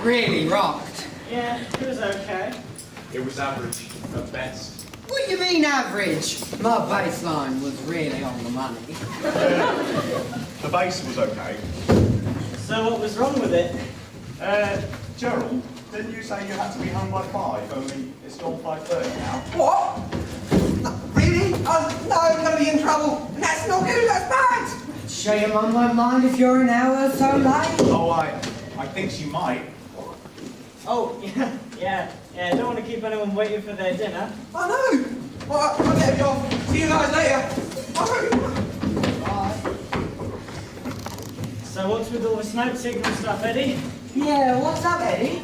really rocked. Yeah, it was okay. It was average, at best. What do you mean average? My baseline was really on the money. The bass was okay. So what was wrong with it? Gerald, didn't you say you had to be home by 5, only it's gone 5:30 now? What? No, really? Oh, no, I'm going to be in trouble. That's not good, that's bad. Shame on my mind if you're an hour so late. Oh, I think she might. Oh, yeah, don't want to keep anyone waiting for their dinner. I know. Well, I'll get you off. See you guys later. Bye. So what's with all the smoke signal stuff, Eddie? Yeah, what's up, Eddie?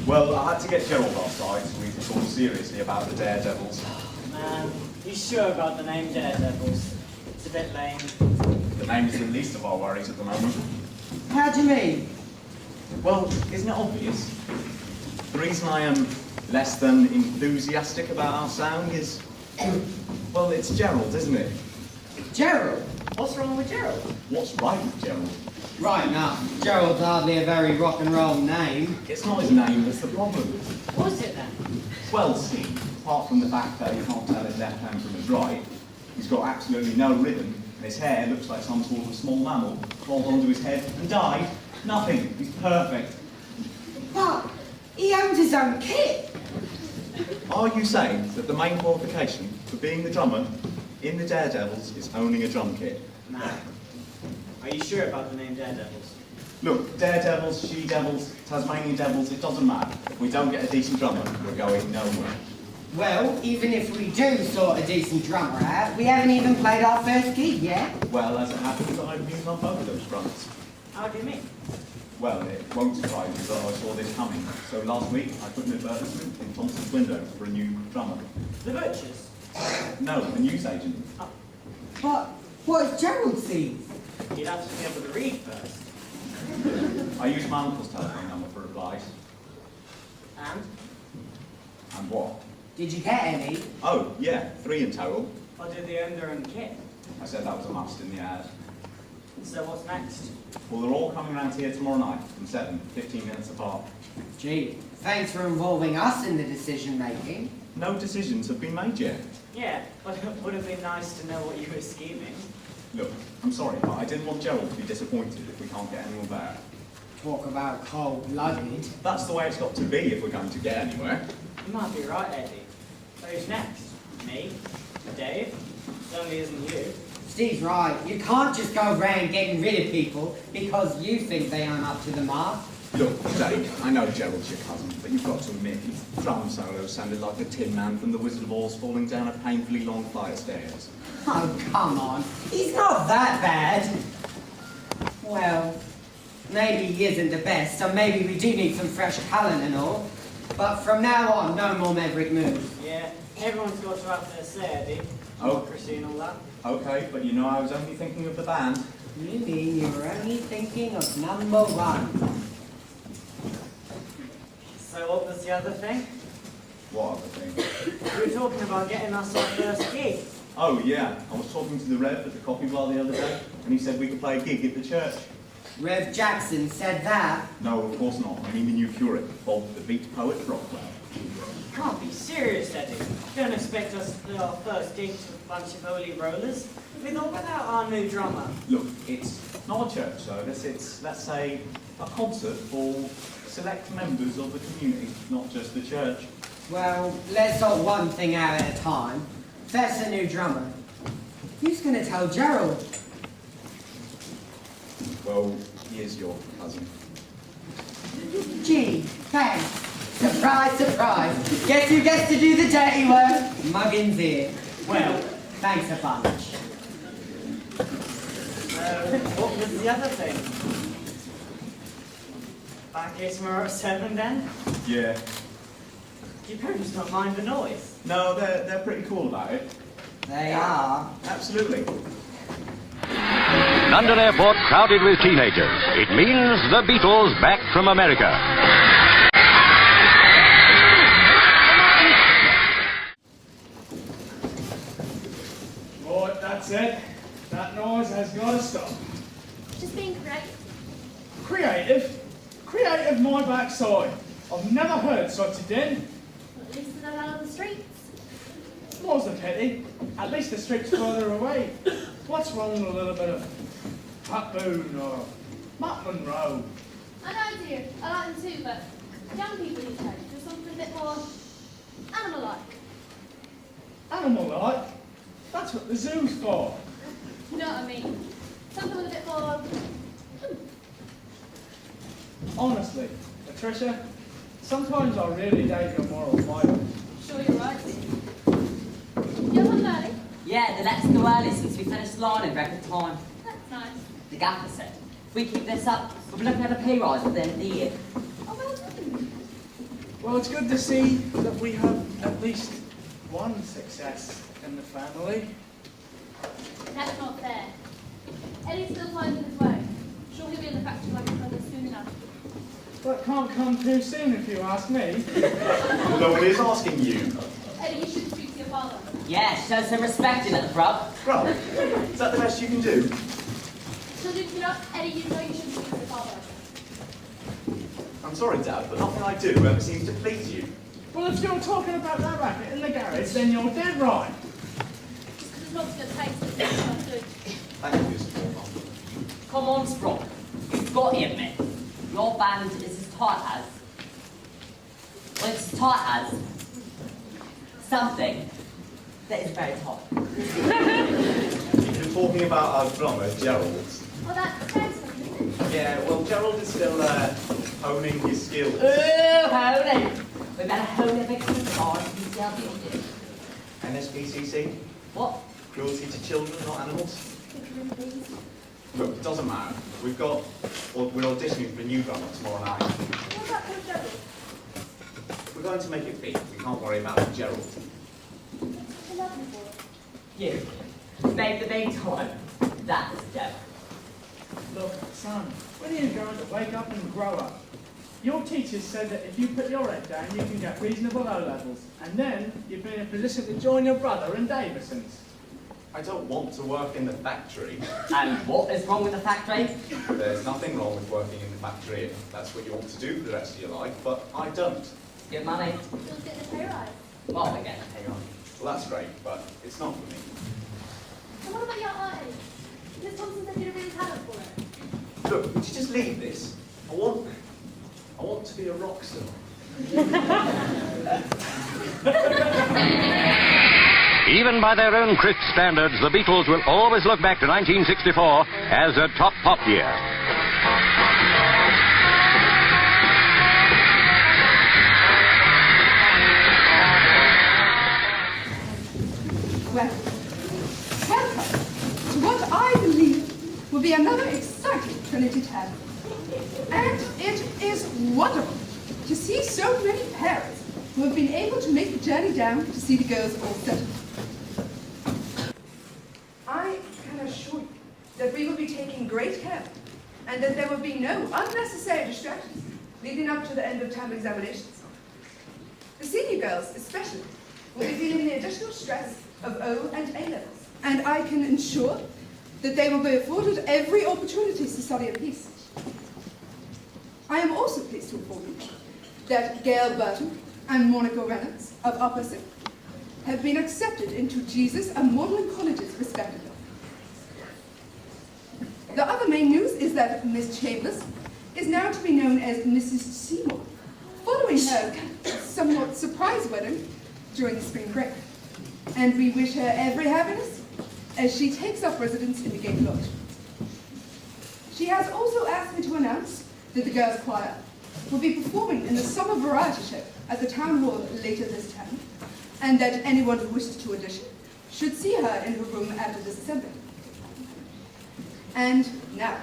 Well, I had to get Gerald last night, so we talked seriously about the Daredevils. Man, you sure about the name Daredevils? It's a bit lame. The name's the least of our worries at the moment. How do you mean? Well, isn't it obvious? The reason I am less than enthusiastic about our sound is, well, it's Gerald, isn't it? Gerald? What's wrong with Gerald? What's right with Gerald? Right now, Gerald's hardly a very rock and roll name. It's not his name that's the problem. What's it then? Well, Steve, apart from the fact that you can't tell his left hand from his right, he's got absolutely no rhythm, and his hair looks like some sort of small mammal crawled onto his head and died. Nothing. He's perfect. But he owns his own kit. Are you saying that the main qualification for being the drummer in the Daredevils is owning a drum kit? No. Are you sure about the name Daredevils? Look, Daredevils, She-Devils, Tasmanian Devils, it doesn't matter. If we don't get a decent drummer, we're going nowhere. Well, even if we do sort a decent drummer out, we haven't even played our first gig yet. Well, as it happens, I've been on both of those drummers. How do you mean? Well, it won't surprise you that I saw this coming. So last week, I put an advertisement in Thompson's window for a new drummer. The Butchers? No, the newsagent. But what has Gerald seen? You'd have to be able to read first. I used my uncle's telephone number for replies. And? And what? Did you get any? Oh, yeah, 3 in total. Or do they own their own kit? I said that was a must in the ad. So what's next? Well, they're all coming around here tomorrow night from 7, 15 minutes apart. Gee, thanks for involving us in the decision making. No decisions have been made yet. Yeah, but it would have been nice to know what you were scheming. Look, I'm sorry, but I didn't want Gerald to be disappointed if we can't get anyone back. Talk about cold-blooded. That's the way it's got to be if we're going to get anywhere. You might be right, Eddie. So who's next? Me? Dave? Certainly isn't you. Steve's right. You can't just go around getting rid of people because you think they aren't up to the mark. Look, Dave, I know Gerald's your cousin, but you've got to admit his drum solo sounded like the Tin Man from The Wizard of Oz falling down a painfully long flight of stairs. Oh, come on. He's not that bad. Well, maybe he isn't the best, so maybe we do need some fresh talent and all. But from now on, no more Maverick moves. Yeah, everyone's got to have their say, Eddie. Oh. Democracy and all that. Okay, but you know I was only thinking of the band. You mean you were only thinking of number one? So what was the other thing? What other thing? You were talking about getting us our first gig. Oh, yeah. I was talking to the Rev at the coffee bar the other day, and he said we could play a gig at the church. Rev Jackson said that. No, of course not. I mean the new curate, Bob the Beat Poet Rockwell. You can't be serious, Eddie. You don't expect us to play our first gig to a bunch of holy rollers with or without our new drummer. Look, it's not a church service, it's, let's say, a concert for select members of the community, not just the church. Well, let's sort one thing out at a time. That's a new drummer. Who's going to tell Gerald? Well, he is your cousin. Gee, thanks. Surprise, surprise. Guess who gets to do the dirty work? Muggins here. Well, thanks a bunch. What was the other thing? Back here tomorrow at 7 then? Yeah. Your parents don't mind the noise. No, they're pretty cool about it. They are. Absolutely. London Airport crowded with teenagers. It means the Beatles back from America. Right, that's it. That noise has got to stop. Just being creative. Creative? Creative my backside. I've never heard such a din. At least they're not on the streets. More's the pity. At least the street's further away. What's wrong with a little bit of Putboon or Mutton Row. I know, dear. I like them too, but young people these days do something a bit more animal-like. Animal-like? That's what the zoo's for. You know what I mean? Something with a bit more... Honestly, Patricia, sometimes I really doubt your moral fibre. Sure you're right, dear. You're home early? Yeah, the let's go early since we finished line in record time. That's nice. The gaffer said, if we keep this up, we'll be looking at a pay rise at the end of the year. Oh, well done. Well, it's good to see that we have at least one success in the family. That's not fair. Eddie's still finding his way. Sure he'll be in the factory like his brother soon enough. That can't come too soon if you ask me. No one is asking you. Eddie, you should speak to your father. Yeah, show some respect in it, bruv. Bro, is that the best you can do? Children, you know, Eddie, you know you shouldn't speak to your father. I'm sorry, Dad, but nothing I do ever seems to please you. Well, if you're talking about that racket in the garage, then you're dead right. Just because it's not to your taste, it's not good. Thank you for your support, Mum. Come on, Sprong. You've got to admit, your band is as tight as... Well, it's as tight as... something that is very tight. You've been talking about our drummer, Gerald. Well, that's sensible, isn't it? Yeah, well, Gerald is still honing his skills. Oh, holy! We better hone everything as hard as we shall be able to. NSPCC? What? Cruelty to children, not animals? Please. Look, it doesn't matter. We're auditioning for a new drummer tomorrow night. What about poor Gerald? We're going to make it big. We can't worry about Gerald. I love him for it. You. Make the big time. That is devil. Look, son, when are you going to wake up and grow up? Your teachers said that if you put your head down, you can get reasonable O-levels, and then you'd be in a position to join your brother in Davison's. I don't want to work in the factory. And what is wrong with the factory? There's nothing wrong with working in the factory if that's what you want to do for the rest of your life, but I don't. Good money. You'll get the pay rise. Well, we get a pay rise. Well, that's great, but it's not for me. And what about your art, Eddie? Miss Thompson said you're a real talent for it. Look, would you just leave this? I want to be a rock star. Even by their own crisp standards, the Beatles will always look back to 1964 as a top pop year. Well, welcome to what I believe will be another exciting Trinity term. And it is wonderful to see so many parents who have been able to make the journey down to see the girls all settled. I can assure you that we will be taking great care and that there will be no unnecessary distractions leading up to the end of term examinations. The senior girls, especially, will be feeling the additional stress of O and A levels, and I can ensure that they will be afforded every opportunity to study in peace. I am also pleased to inform you that Gail Burton and Monica Reynolds of Upper Sixth have been accepted into Jesus and Magdalen colleges, respectively. The other main news is that Miss Chambers is now to be known as Mrs. Seymour, following her somewhat surprise wedding during the spring break. And we wish her every happiness as she takes up residence in the Gate Lodge. She has also asked me to announce that the girls' choir will be performing in the summer variety show at the town hall later this term, and that anyone who wishes to audition should see her in her room after this assembly. And now,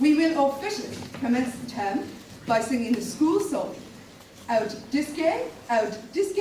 we will officially commence the term by singing the school song, Out Disque Day. This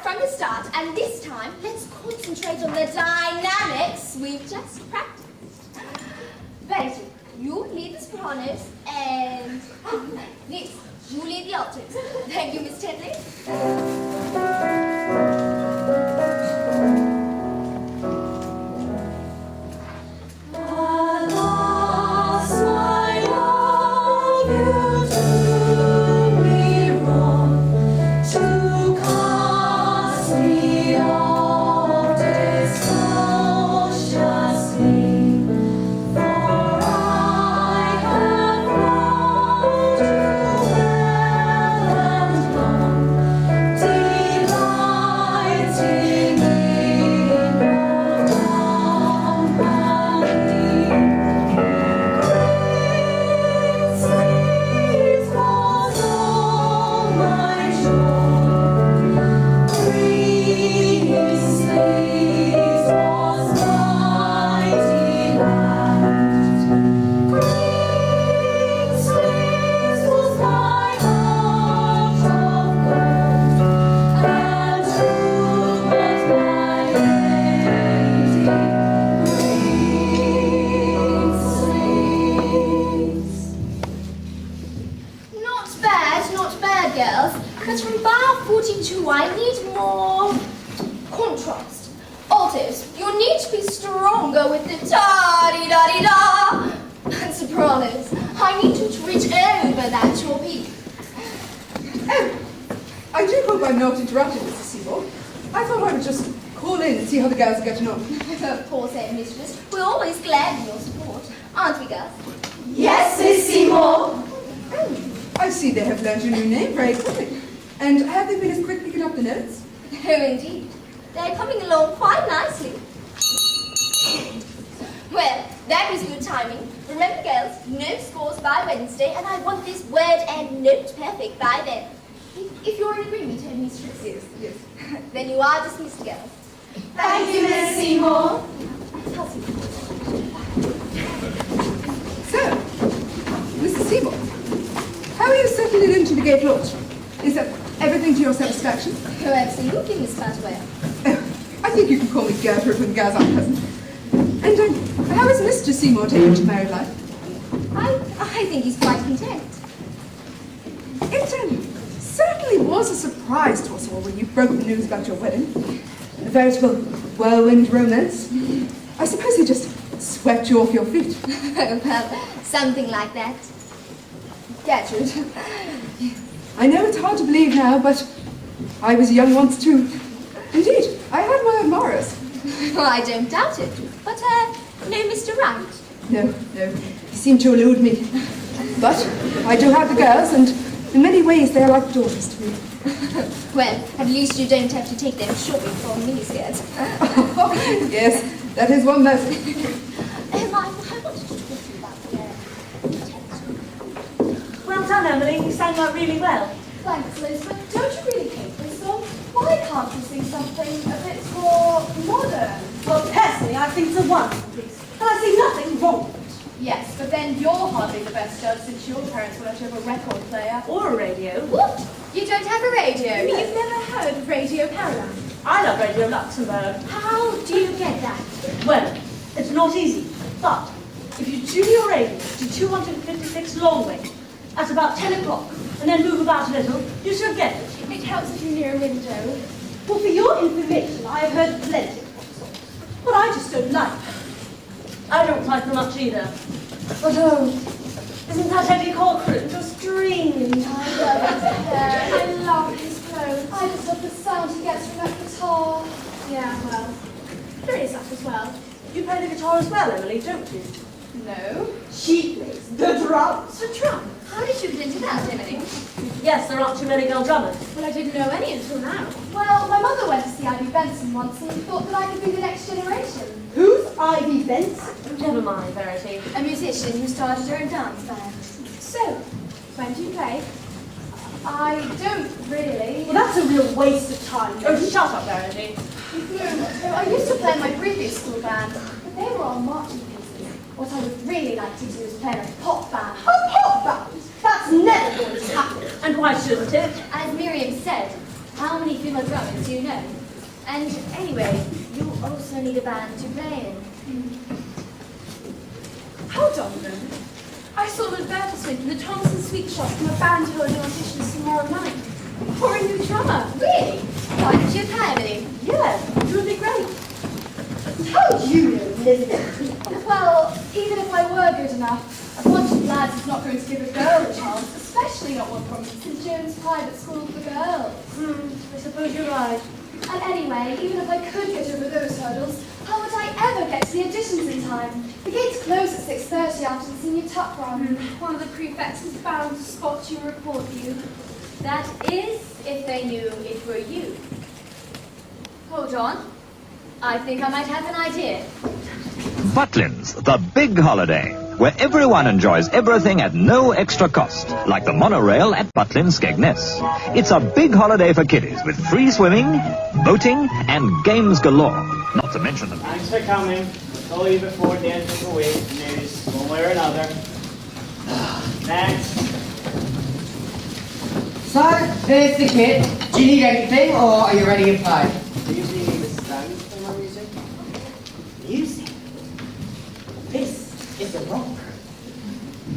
from the start, and this time, let's concentrate on the dynamics we've just practiced. Verity, you lead the sopranos, and Liz, you lead the altos. Thank you, Miss Tenley. Of course, mistress. We're always glad in your support, aren't we, girls? Yes, Miss Seymour. Oh, I see they have learned your new name very quickly. And have they been as quick picking up the notes? Oh, indeed. They're coming along quite nicely. Well, that was good timing. Remember, girls, no scores by Wednesday, and I want this word and note perfect by then. If you're in agreement, mistress. Yes, yes. Then you are dismissed, girls. Thank you, Miss Seymour. So, Mrs. Seymour, how are you settling into the Gate Lodge? Is that everything to your satisfaction? Oh, absolutely, Miss Cartwell. I think you can call me Gertrude when girls aren't present. And how is Mr. Seymour taking to married life? I think he's quite content. It certainly was a surprise to us all when you broke the news about your wedding. A veritable whirlwind romance. I suppose he just swept you off your feet. Well, something like that. Gertrude. I know it's hard to believe now, but I was young once too. Indeed, I had my admirers. Oh, I don't doubt it. But, no Mr. Wright? No, he seemed to elude me. But I do have the girls, and in many ways they are like daughters to me. Well, at least you don't have to take them shopping for miniskirts. Yes, that is one mercy. I wanted to talk to you about the Well done, Emily. You sang that really well. Thanks, Liz, but don't you really hate this song? Why can't you sing something a bit more modern? Well, personally, I think it's a wonderful piece, and I see nothing wrong with it. Yes, but then you're hardly the best judge since your parents weren't have a record player. Or a radio. What? You don't have a radio? No. You've never heard of Radio Caroline? I love Radio Luxembourg. How do you get that? Well, it's not easy, but if you tune your radio to 256 Longway at about 10 o'clock, and then move about a little, you should get it. It helps if you're near a window. Well, for your information, I have heard plenty of songs, but I just don't like them. I don't like them much either. But isn't that Eddie Cochran just dreaming? I love his hair. I love his clothes. I just love the sound he gets from that guitar. Yeah, well, there is that as well. You play the guitar as well, Emily, don't you? No. She plays the drums. The drum? How did you get into that, Emily? Yes, there aren't too many girl drummers. Well, I didn't know any until now. Well, my mother went to see Ivy Benson once and thought that I could be the next generation. Who's Ivy Benson? Never mind, Verity. A musician who started her own dance band. So, when do you play? I don't really. Well, that's a real waste of time. Oh, shut up, Verity. So I used to play in my previous school band, but they were all marching pieces. What I would really like to do is play in a pop band. A pop band? That's never going to happen. And why shouldn't it? As Miriam said, How many female drummers do you know? And anyway, you also need a band to play in. Hold on then. I saw an advertisement in the Thompson Sweet Shop from a band holding auditions tomorrow night. For a new drummer. Really? Why did you apply, Emily? Yeah, it would be great. How do you know, Elizabeth? Well, even if I were good enough, a bunch of lads is not going to give a girl a chance, especially not one from St. John's Private School for Girls. I suppose you're right. And anyway, even if I could get over those hurdles, how would I ever get to the auditions in time? The gates close at 6:30 after the senior tuck run. One of the prefects is bound to spot you and report you. That is, if they knew it were you. Hold on. I think I might have an idea. Butlins, the big holiday, where everyone enjoys everything at no extra cost, like the monorail at Butlin Skegness. It's a big holiday for kiddies with free swimming, boating, and games galore. Not to mention the... Thanks for coming. I'll call you before the end of the week. News, one way or another. Next. So, there's the kit. Do you need anything, or are you ready to play? Do you usually need a stand for my music? Music? This is a rock,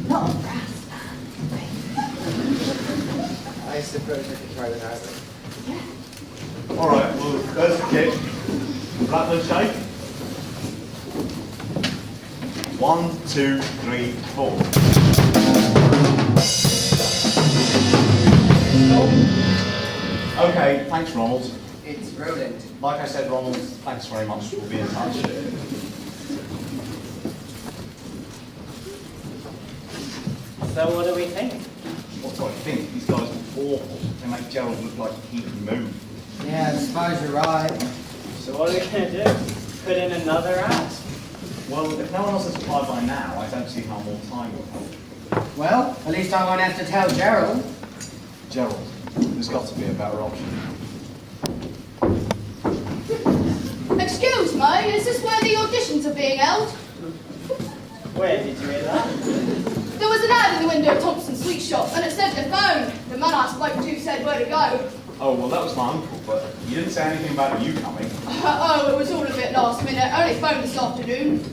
not a brass band. I suppose I could try that out. All right, well, there's the kick. Flatland shake. 1, 2, 3, 4. Okay, thanks, Ronald. It's Roland. Like I said, Ronald, thanks very much. We'll be in touch. So what do we think? What do I think? These guys are awful. They make Gerald look like he can move. Yeah, I suppose you're right. So what are we going to do? Put in another act? Well, if no one else has applied by now, I don't see how more time will help. Well, at least I won't have to tell Gerald. Gerald, there's got to be a better option. Excuse me, is this where the auditions are being held? Where did you hear that? There was an ad in the window of Thompson's Sweet Shop, and it said the phone. The man I spoke to said where to go. Oh, well, that was my uncle, but he didn't say anything about you coming. Oh, it was all a bit last minute. Only phoned this afternoon.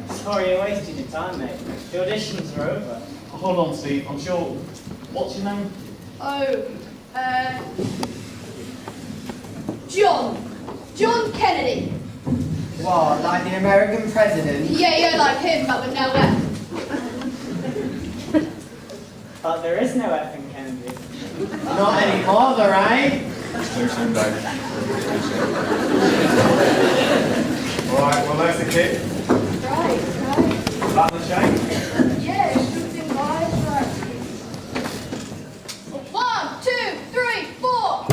Sorry you wasted your time, mate. The auditions are over. Hold on, Steve. I'm sure... What's your name? Oh, John Kennedy. What, like the American president? Yeah, like him, but with no F. But there is no F in Kennedy. Not anymore, there ain't. It's too soon, Dave. Alright, well, there's the kid. Right. Flatland shake. Yeah, shooting wise, right. 1, 2, 3, 4.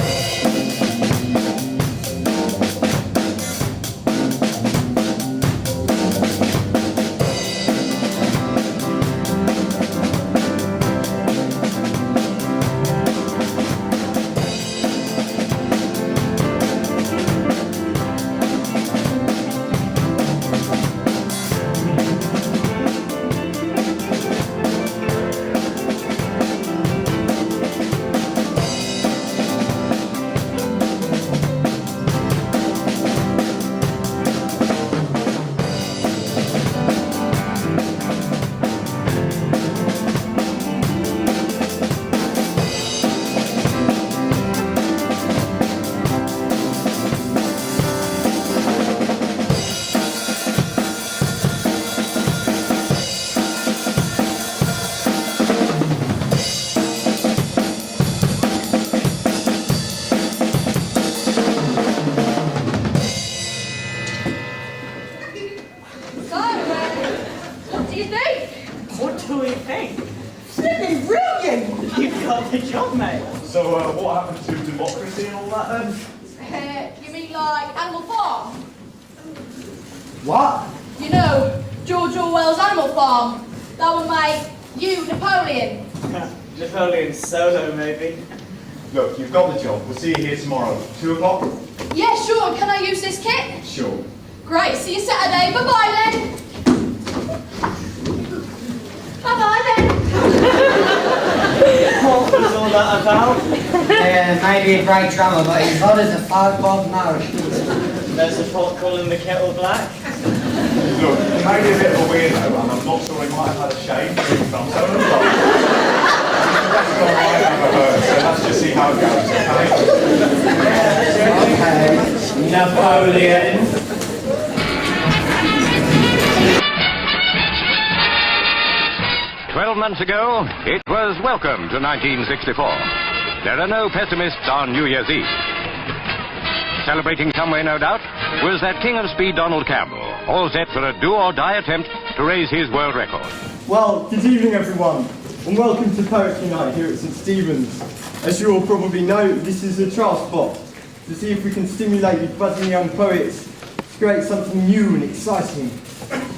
So, what happened to democracy and all that then? You mean like Animal Farm? What? You know, George Orwell's Animal Farm. That would make you Napoleon. Napoleon solo, maybe. Look, you've got the job. We'll see you here tomorrow. 2 o'clock? Yeah, sure. Can I use this kit? Sure. Great. See you Saturday. Bye-bye then. Bye-bye then. What was all that about? Yeah, maybe a great drummer, but he's hot as a 5-bob nose. There's a pot calling the kettle black. Look, he may be a bit of a weirdo, and I'm not sure he might have had a shave from some of the That's not what I've ever heard, so let's just see how it goes, okay? Napoleon. 12 months ago, it was welcome to 1964. There are no pessimists on New Year's Eve. Celebrating somewhere, no doubt, was that king of speed, Donald Campbell, all set for a do-or-die attempt to raise his world record. Well, good evening, everyone, and welcome to Poetry Night here at St Stephen's. As you all probably know, this is a trial spot to see if we can stimulate you budding young poets to create something new and exciting,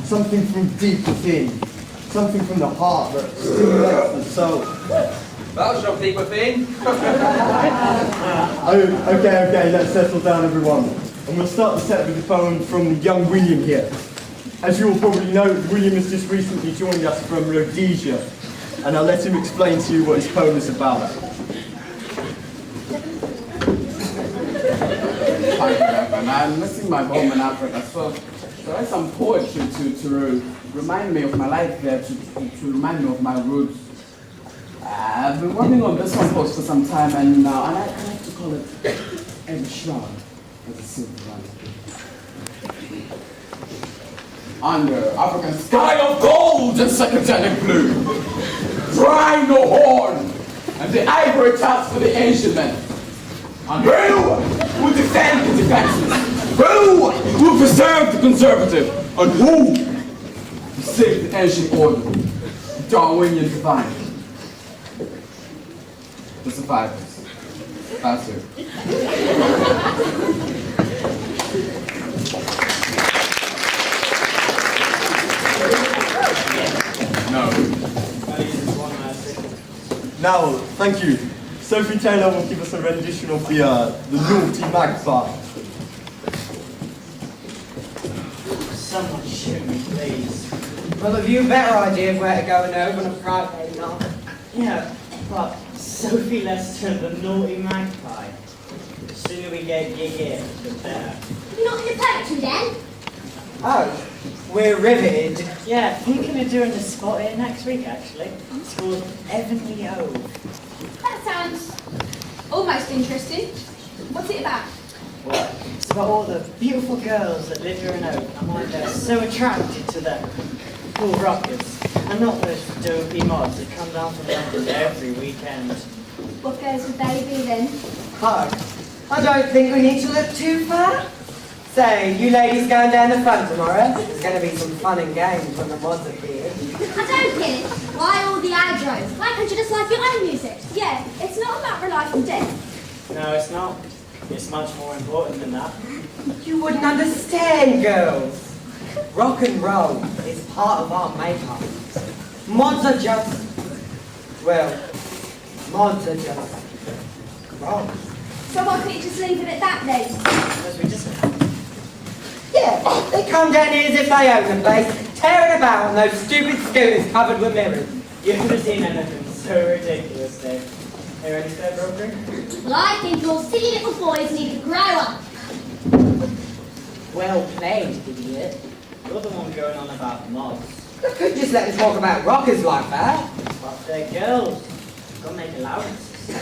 something from deep within. Something from the heart that stimulates the soul. Well, shall we within? Okay, let's settle down, everyone. And we'll start the set with a poem from young William here. As you all probably know, William has just recently joined us from Rhodesia, and I'll let him explain to you what his poem is about. Thank you, Reverend. I'm missing my home in Africa, so write some poetry to remind me of my life there, to remind me of my roots. I've been working on this one for some time, and I like to call it a shroud as a silver one. Under African sky of gold and psychedelic blue, cry no horn, and the ivory taps for the ancient men. And who will defend the defenseless? Who will preserve the conservative? And who will save the ancient order? Darwinian divine. The survivors. That's it. No. Now, thank you. Sophie Taylor will give us a rendition of the Naughty Magpie. Someone shoot me, please. Well, have you a better idea of where to go and over on a Friday night? Yeah, but Sophie Lester, the naughty magpie. The sooner we get gig in, the better. Not in the poetry then? Oh, we're riveted. Yeah, thinking of doing a spot here next week, actually. It's called Heavenly Ove. That sounds almost interesting. What's it about? Well, it's about all the beautiful girls that live here in Oak and why they're so attracted to them. Cool rockers, and not those dopey mods that come down from London every weekend. What girls would they be then? Oh, I don't think we need to look too far. Say, you ladies going down the front tomorrow? There's going to be some fun and games when the mods appear. I don't get it. Why all the aggros? Why can't you just like your own music? Yeah, it's not a matter of life and death. No, it's not. It's much more important than that. You wouldn't understand, girls. Rock and roll is part of our makeup. Mods are just, well, mods are just rock. So why can't you just leave it at that then? Because we just... Yeah, they come down here as if they own the place, tearing about on those stupid scooters covered with mirrors. You've never seen anything so ridiculous, Dave. Are you ready for that, broker? Well, I think your silly little boys need to grow up. Well played, idiot. You're the one going on about mods. They could just let us talk about rockers like that. But they're girls. You've got to make allowances.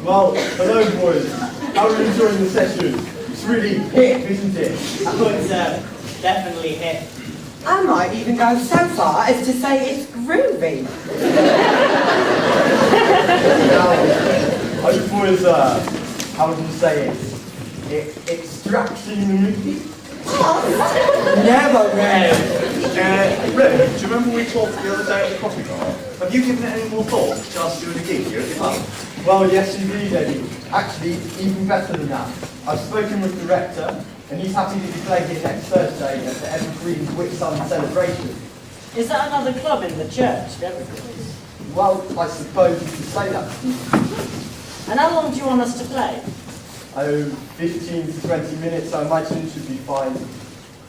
Well, hello boys. How are you enjoying the session? It's really hip, isn't it? Oh, it's definitely hip. I might even go so far as to say it's groovy. Now, are you boys, how would you say it? Extraction? Never read. Red, do you remember we talked the other day at the coffee bar? Have you given it any more thought to just doing a gig here at the club? Well, yes indeed, Eddie. Actually, even better than that. I've spoken with the rector, and he's happy to be playing here next Thursday at the Evergreen Whitsun celebration. Is that another club in the church, Evergreens? Well, I suppose you could say that. And how long do you want us to play? Oh, 15 to 20 minutes, I imagine, should be fine.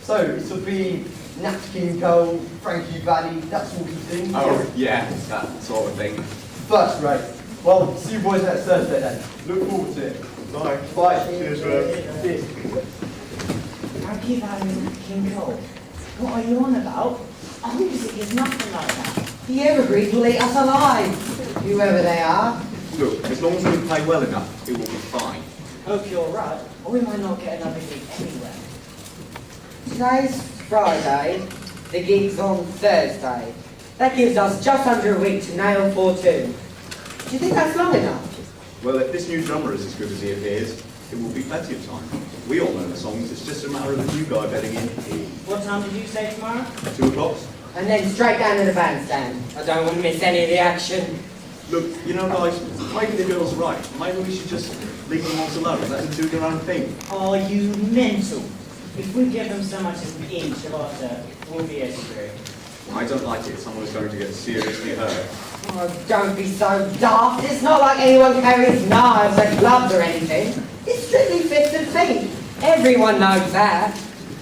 So, it will be Nat King Cole, Frankie Valli, that sort of thing. Oh, yeah, that sort of thing. First rate. Well, see you boys next Thursday then. Look forward to it. Bye. Bye. Cheers, Cheers. How keep having King Cole? What are you on about? Our music is nothing like that. The Evergreens will eat us alive, whoever they are. Look, as long as we play well enough, it will be fine. Hope you're right, or we might not get another gig anywhere. Today's Friday, the gig's on Thursday. That gives us just under a week to nail 4 tunes. Do you think that's long enough? Well, if this new drummer is as good as he appears, it will be plenty of time. We all know the songs, it's just a matter of the new guy bedding in. What time did you say tomorrow? 2 o'clock. And then straight down to the bandstand. I don't want to miss any of the action. Look, you know guys, maybe the girl's right. Maybe we should just leave them all alone, let them do their own thing. Are you mental? If we give them so much as an inch of our turf, we'll be screwed. I don't like it, someone's going to get seriously hurt. Oh, don't be so daft. It's not like anyone carries knives or gloves or anything. It's strictly fists and feet. Everyone knows that.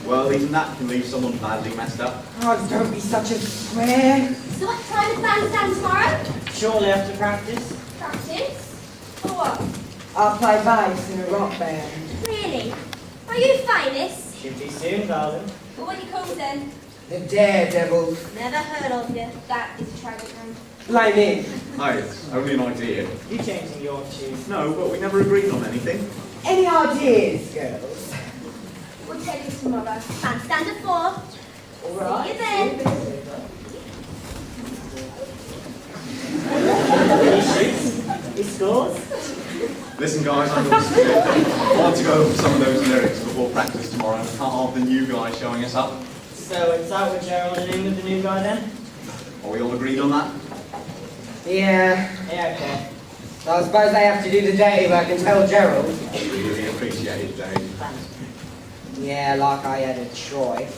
Well, even that can leave someone badly messed up. Oh, don't be such a square. So what time is bandstand tomorrow? Shortly after practice. Practice? For what? I play bass in a rock band. Really? Are you finest? Should be soon, darling. Well, what do you call then? The Daredevils. Never heard of you. That is a tragic name. Blame me. Hey, it's only an idea. You changing your tune? No, but we never agreed on anything. Any ideas, girls? We'll tell you tomorrow. Bandstand at 4. All right. See you then. He shoots. He scores. Listen guys, I want to go over some of those lyrics before practice tomorrow and can't have the new guy showing us up. So it's out with Gerald and in with the new guy then? Are we all agreed on that? Yeah. Yeah, okay. So I suppose they have to do the dirty work and tell Gerald. Really appreciate it, Dave. Thanks. Yeah, like I had a choice.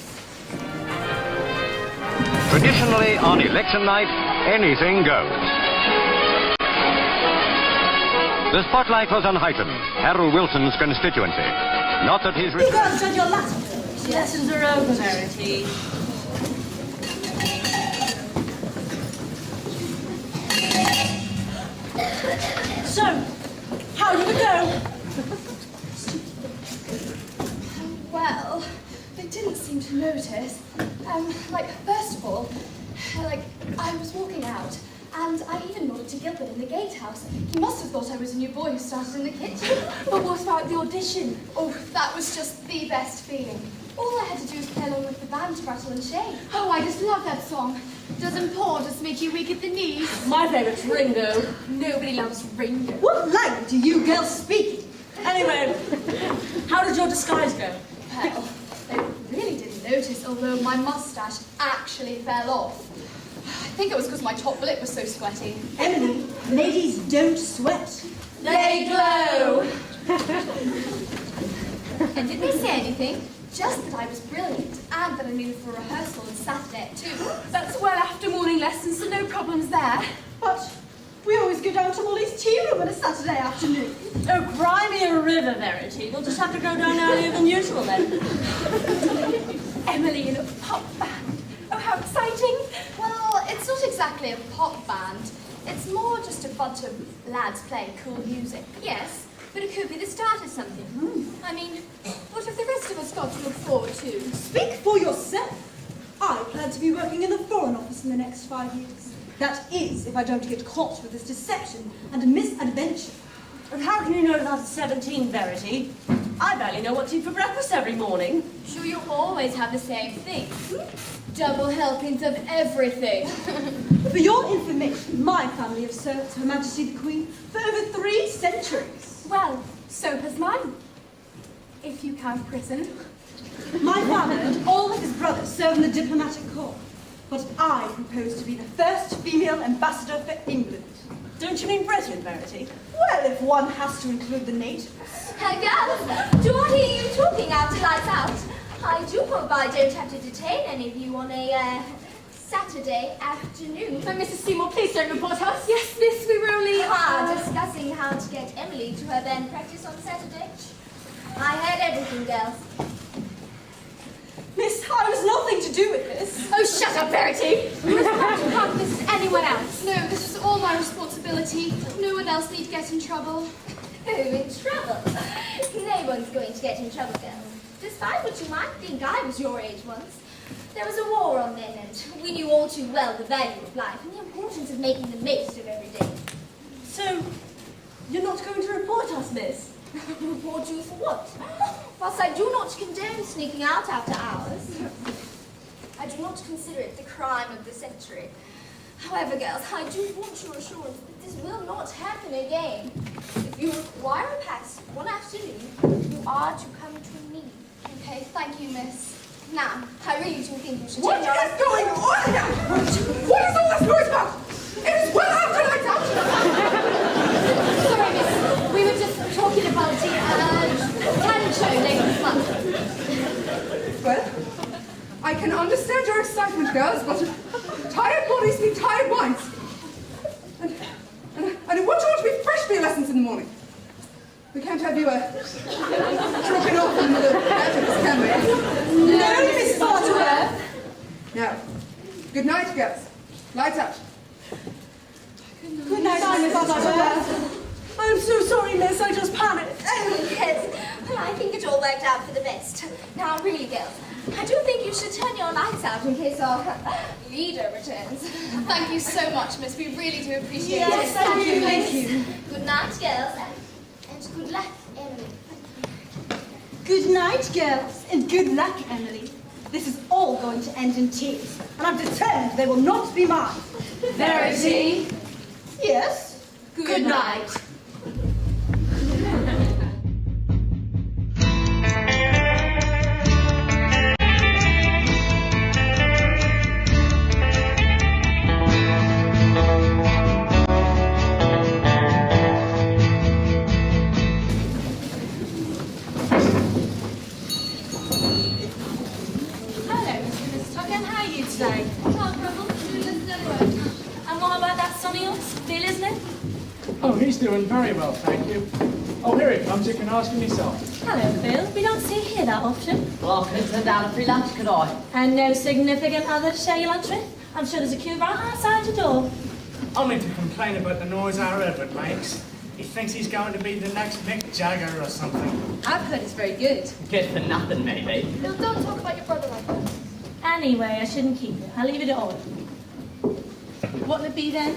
Traditionally, on election night, anything goes. The spotlight was on Highton, Harold Wilson's constituency. Not that his... You guys done your Latin. Lessons are over, Verity. So, how did it go? Well, they didn't seem to notice. First of all, I was walking out, and I even nodded to Gilbert in the gatehouse. He must have thought I was a new boy who started in the kitchen. But what about the audition? Oh, that was just the best feeling. All I had to do was play along with the band to rattle and shake. Oh, I just love that song. Doesn't Paul just make you weak at the knees? My favourite's Ringo. Nobody loves Ringo. What language do you girls speak? Anyway, how did your disguise go? Well, they really didn't notice, although my moustache actually fell off. I think it was because my top lip was so sweaty. Emily, ladies don't sweat. They glow! And did they say anything? Just that I was brilliant, and that I knew for rehearsal on Saturday at 2. That's well after morning lessons, so no problems there. But we always go down to Molly's tea room on a Saturday afternoon. Oh, cry me a river, Verity. We'll just have to go down earlier than usual then. Emily in a pop band. Oh, how exciting! Well, it's not exactly a pop band. It's more just a bunch of lads playing cool music. Yes, but it could be the start of something. I mean, what have the rest of us got to look forward to? Speak for yourself. I plan to be working in the Foreign Office in the next 5 years. That is, if I don't get caught with this deception and misadventure. And how can you know that at 17, Verity? I barely know what to eat for breakfast every morning. Sure, you always have the same thing. Double helpings of everything. For your information, my family have served Her Majesty the Queen for over 3 centuries. Well, so has mine. If you count prison. My father and all of his brothers serve in the diplomatic corps. But I propose to be the first female ambassador for England. Don't you mean Britain, Verity? Well, if one has to include the natives. Girls, do I hear you talking after lights out? I do hope I don't have to detain any of you on a, Saturday afternoon. So, Mrs. Seymour, please don't report us. Yes, miss, we were only discussing how to get Emily to her band practice on Saturday. I heard everything, girls. Miss, I was nothing to to do with this. Oh, shut up, Verity! You can't have this as anyone else. No, this is all my responsibility. No one else need get in trouble. Who in trouble? No one's going to get in trouble, girls. Despite what you might think, I was your age once. There was a war on then, and we knew all too well the value of life and the importance of making the most of every day. So, you're not going to report us, miss? Report you for what? Whilst I do not condone sneaking out after hours, I do not consider it the crime of the century. However, girls, I do want your assurance that this will not happen again. If you require a pass one afternoon, you are to come to me. Okay, thank you, miss. Now, I really do think you should What change your is going on here? What is all this noise about? It is well after lights out. Sorry, miss. We were just talking about the talent show later this month. Well, I can understand your excitement, girls, but tired bodies need tired minds. And I want you all to be fresh for your lessons in the morning. We can't have you dropping off in the attics, can we? No, Miss Butterworth. Now, good night, girls. Lights out. Good night, Miss Butterworth. I'm so sorry, miss. I just panicked. Oh, yes. Well, I think it all worked out for the best. Now, really, girls, I do think you should turn your lights out in case our leader returns. Thank you so much, miss. We really do appreciate it. Yes, thank you, thank you. Good night, girls, and good luck, Emily. Good night, girls, and good luck, Emily. This is all going to end in tears, and I'm determined they will not be mine. Verity. Yes? Good night. Oh, he's doing very well, thank you. Oh, here he comes. You can ask him yourself. Hello, Bill. We don't see you here that often. Well, I couldn't turn down a free lunch, could I? And no significant other to share your lunch with? I'm sure there's a queue right outside your door. Only to complain about the noise our Edward makes. He thinks he's going to be the next Mick Jagger or something. I've heard it's very good. Good for nothing, maybe. Bill, don't talk about your brother like that. Anyway, I shouldn't keep you. I'll leave it at all. What'll it be then?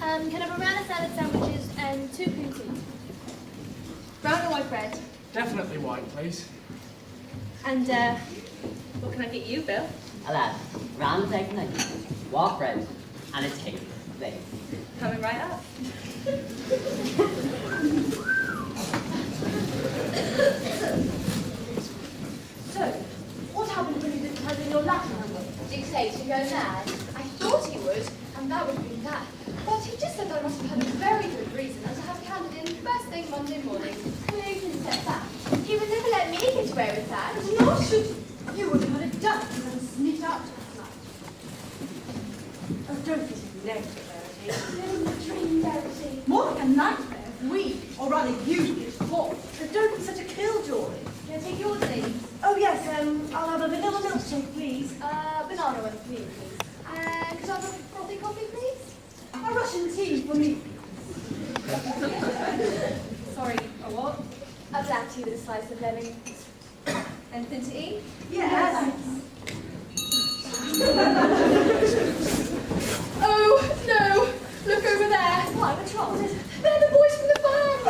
Can I have a round of salad sandwiches and 2 cream teas? Brown or white bread? Definitely white, please. And, what can I get you, Bill? I'll have round egg and onions, white bread, and a tea, please. Coming right up. So, what happened when you didn't have in your Latin homework? Dictate to go mad. I thought he would, and that would have been that. But he just said I must have had a very good reason and to have handed in first thing Monday morning. Who even said that? He would never let me get away with that. Nor should you would have had it done and sneaked out last night. Oh, don't get it negative, Verity. Living the dream, Verity. More like a nightmare if we, or rather you, get caught. But don't be such a killjoy. Can I take yours, please? Oh yes, I'll have a vanilla milkshake, please. Banana one, please. Could I have a frothy coffee, please? A Russian tea for me. Sorry, a what? A black tea with a slice of lemon. Anything to eat? Yes. Oh, no! Look over there! Why, what's wrong? They're the boys from the band!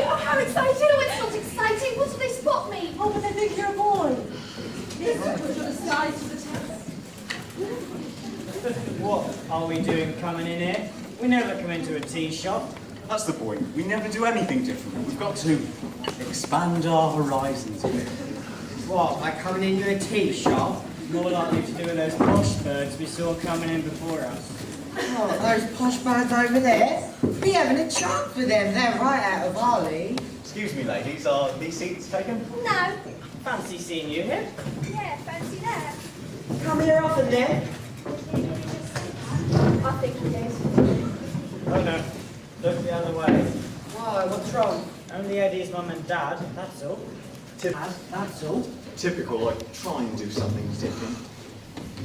Oh, how exciting! No, it's not exciting! What did they spot me? Oh, but they think you're a boy. This was your disguise for the test. What are we doing coming in here? We never come into a tea shop. That's the point. We never do anything different. We've got to expand our horizons a bit. What, like coming into a tea shop? More likely to do with those posh birds we saw coming in before us. Oh, those posh birds over there? We having a chance with them. They're right out of our league. Excuse me, ladies. Are these seats taken? No. Fancy seeing you here. Yeah, fancy that. Come here often then. I think he did. Oh no, look the other way. Why, what's wrong? Only Eddie's mum and dad, that's all. That's all. Typical, like, try and do something different.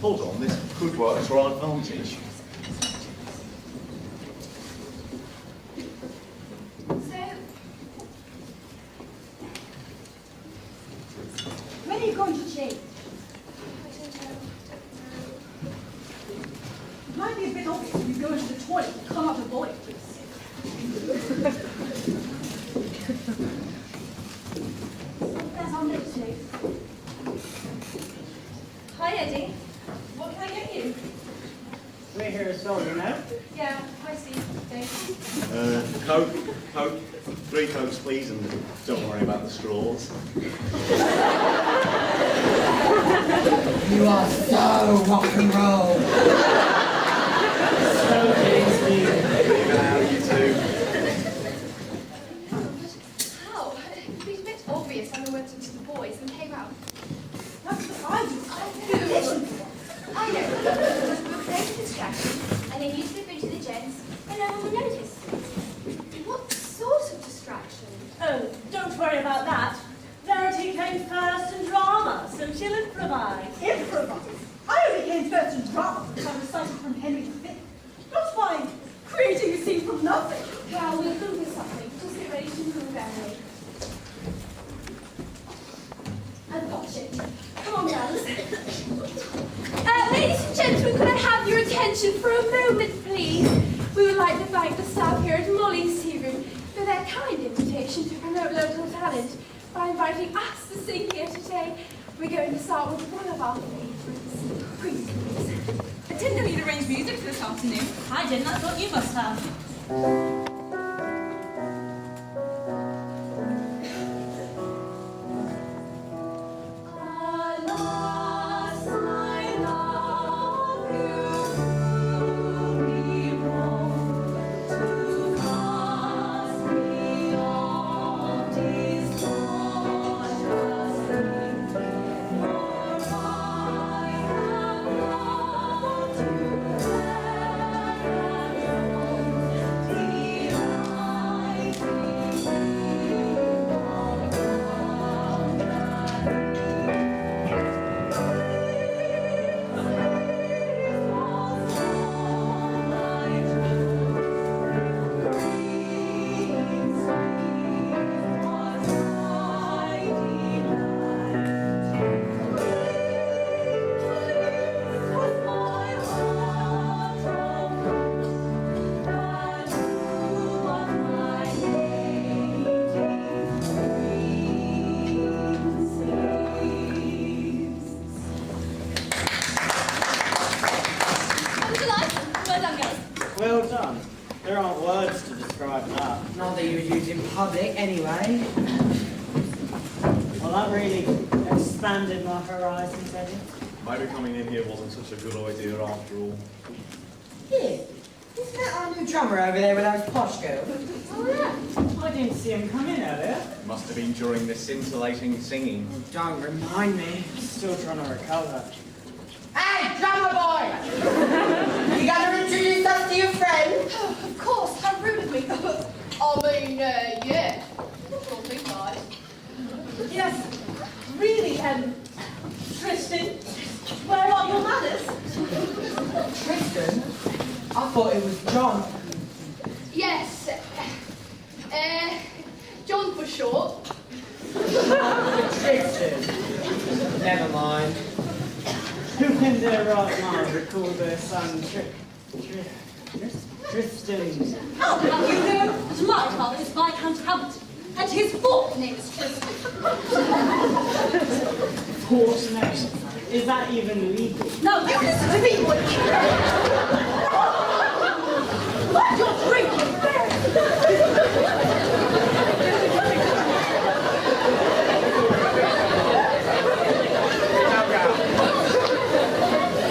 Hold on, this could work to our advantage. When are you going to change? It might be a bit obvious if you go to the toilet and come out a boy, please. That's our note too. Hi, Eddie. What can I get you? We're here as well, you know. Yeah, hi, Steve. Thanks. Coke. 3 Cokes, please, and don't worry about the straws. You are so rock and roll. So tasty. Even out, you two. How? It was a bit obvious when I went into the boys and came out. That's what I do. I know. We were playing distraction, and then you slipped into the gents, and no one would notice. What sort of distraction? Oh, don't worry about that. Verity came first in drama, so she'll improvise. Improvise? I only came first in drama because I recited from Henry V. Not by creating a scene from nothing. Well, we'll think of something. Just get ready to move Emily. I've got it. Come on, girls. Ladies and gentlemen, could I have your attention for a moment, please? We would like to thank the staff here at Molly's Tea Room for their kind invitation to promote local talent by inviting us to sing here today. We're going to start with one of our favourites, Queen's Please. I didn't know you'd arranged music for this afternoon. I didn't. I thought you must have. Well done. There aren't words to describe that. Not that you would use in public, anyway. Well, that really expanded my horizons, Eddie. Maybe coming in here wasn't such a good idea after all. Here, isn't that our new drummer over there with those posh girls? Oh, yeah. I didn't see him come in earlier. It must have been during this scintillating singing. Oh, don't remind me. Still trying to recover. Hey, drummer boy! You gonna introduce us to your friend? Oh, of course, how rude of me. Yeah. Don't think about it. Yes, really, Tristan, where are your manners? Tristan? I thought it was John. Yes. John for short. Tristan. Never mind. Who in their right mind recall their son Tristan? How can you know that my father is Viscount Hamilton, and his full name is Tristan? Horse name. Is that even legal? Now you listen to me, would you? What you're drinking?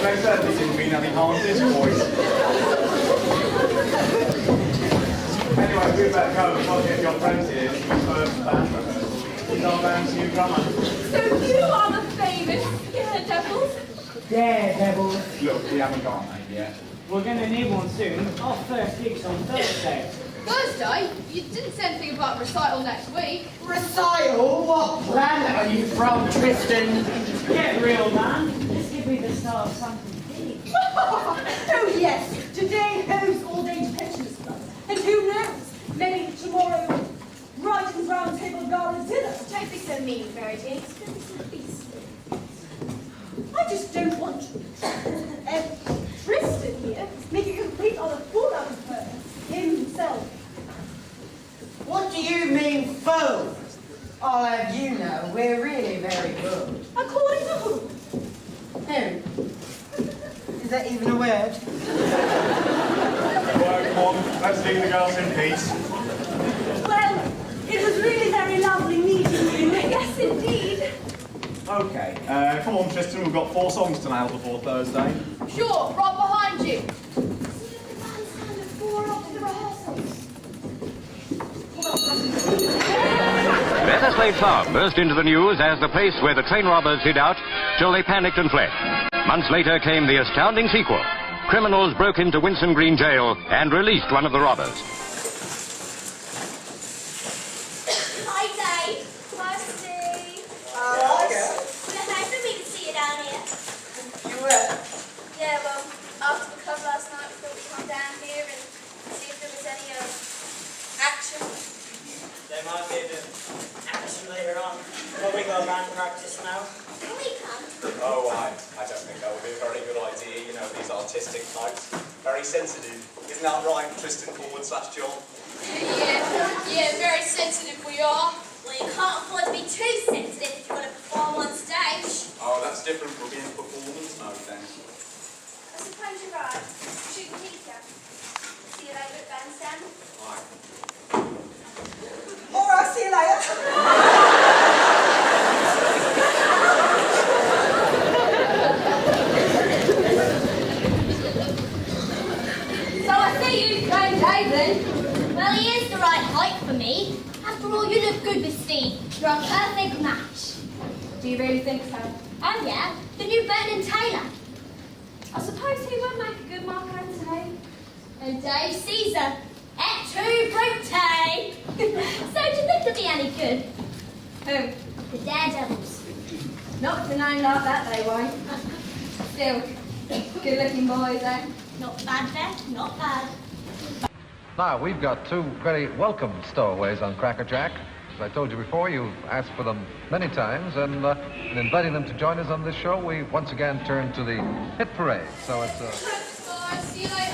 They certainly didn't mean any harm to this voice. Anyway, we better go and I'll get your friends here for the first band rehearsal. He's our band's new drummer. So you are the famous Daredevils? Daredevils. Look, we haven't got a name yet. We're going to need one soon. Our first gig's on Thursday. Thursday? You didn't say anything about recital next week. Recital? What planet are you from, Tristan? Get real, man. Let's give be the star of something big. Oh yes, today hosts All Age Pensioners Club. And who knows, maybe tomorrow, Brighton's Round Table Gala dinner. Don't be so mean, Verity. It's going to be so beastly. I just don't want Tristan here making a complete utter fool out of her, himself. What do you mean, fool? I'll have you know, we're really very good. According to who? Who? Is that even a word? Well, come on, let's leave the girls in peace. Well, it was really very lovely meeting you. Yes, indeed. Okay, come on, Tristan, we've got 4 songs to nail before Thursday. Sure, right behind you. See if the bandstand at 4 after the rehearsals. Weatherslade Farm burst into the news as the place where the train robbers hid out till they panicked and fled. Months later came the astounding sequel. Criminals broke into Winson Green Jail and released one of the robbers. Hi, Dave. Hi, Steve. Hi, Well, it's nice for me to see you down here. You were? Yeah, well, after the club last night, we thought we'd come down here and see if there was any action. There might be a bit of action later on. Well, we got band practice now. Can we come? Oh, I don't think that would be a very good idea. You know, these artistic types. Very sensitive. Isn't that right, Tristan /John? Yeah, very sensitive we are. Well, you can't afford to be too sensitive if you want to perform on stage. Oh, that's different from being performance mode then. I suppose you're right. Shoot the teacher. See you later at bandstand. Right. All right, see you later. So I see you going David. Well, he is the right height for me. After all, you look good with Steve. You're a perfect match. Do you really think so? Oh yeah, the new Burton Taylor. I suppose he would make a good Mark Antony. And Dave Caesar. Et tu, Brute! So do you think they'll be any good? Who? The Daredevils. Not with a name like that, they won't. Still, good-looking boys, eh? Not bad, Beth. Not bad. Now, we've got 2 very welcome stowaways on Cracker Jack. As I told you before, you've asked for them many times, and in inviting them to join us on this show, we once again turn to the hit parade. So it's Thanks, guys. See you later.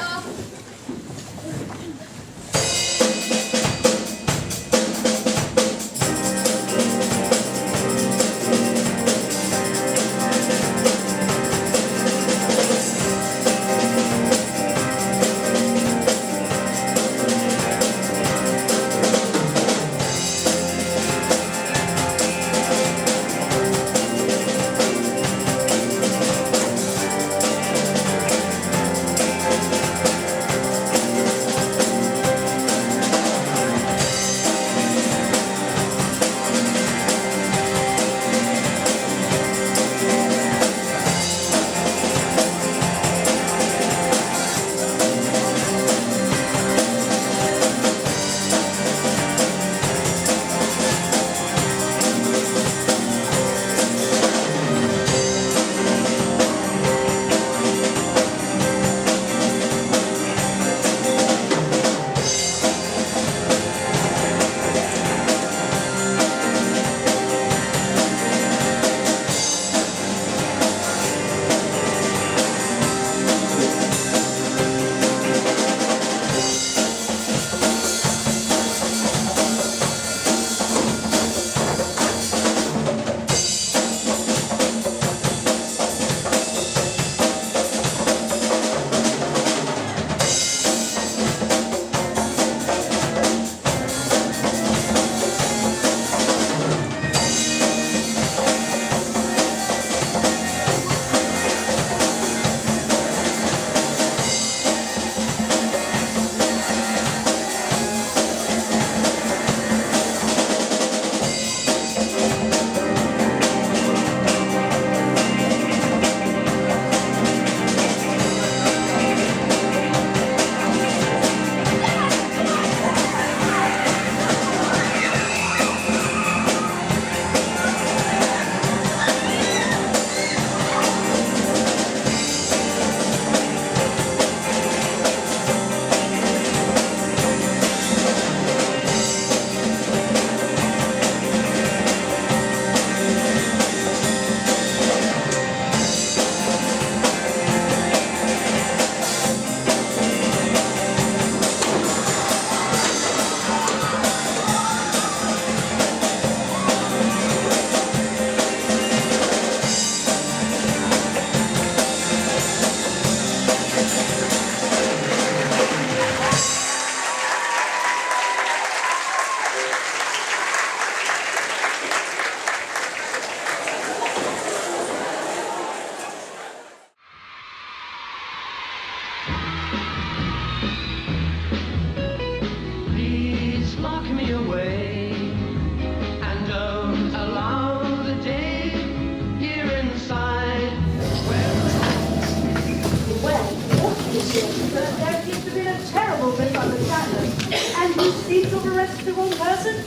But there seems to be a terrible misunderstanding. And you seem to have arrested the wrong person?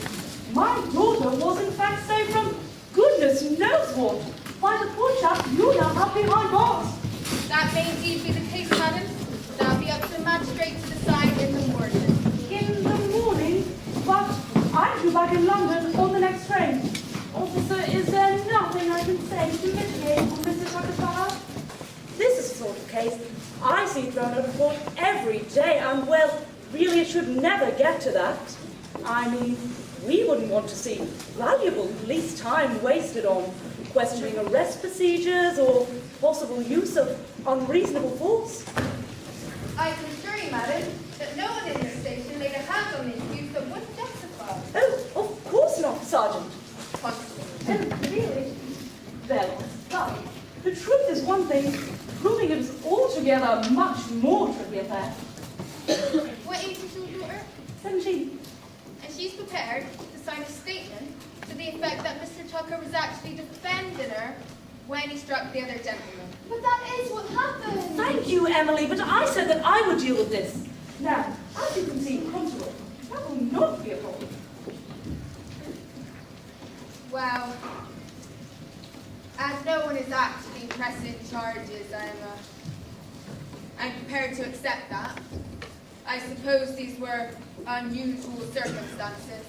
My daughter was in fact saved from goodness knows what. By the poor chap you now have behind bars. That may indeed be the case, madam. That'll be up to the magistrate to decide in the morning. In the morning? But I'm due back in London on the next train. Officer, is there nothing I can say to mitigate on Mrs. Tucker's behalf? This is the sort of case I see thrown out of court every day, and well, really it should never get to that. I mean, we wouldn't want to see valuable police time wasted on questioning arrest procedures or possible use of unreasonable force. I can assure you, madam, that no one in this station laid a hand on the accused that wouldn't justify. Oh, of course not, Sergeant. Constable. Oh, really? Well, but the truth is one thing, proving it is altogether much more tricky affair. What age is your daughter? 17. And she's prepared to sign a statement to the effect that Mr. Tucker was actually defending her when he struck the other gentleman. But that is what happened. Thank you, Emily, but I said that I would deal with this. Now, as you can see, Constable, that will not be a problem. Well, as no one is actually pressing charges, I'm prepared to accept that. I suppose these were unusual circumstances.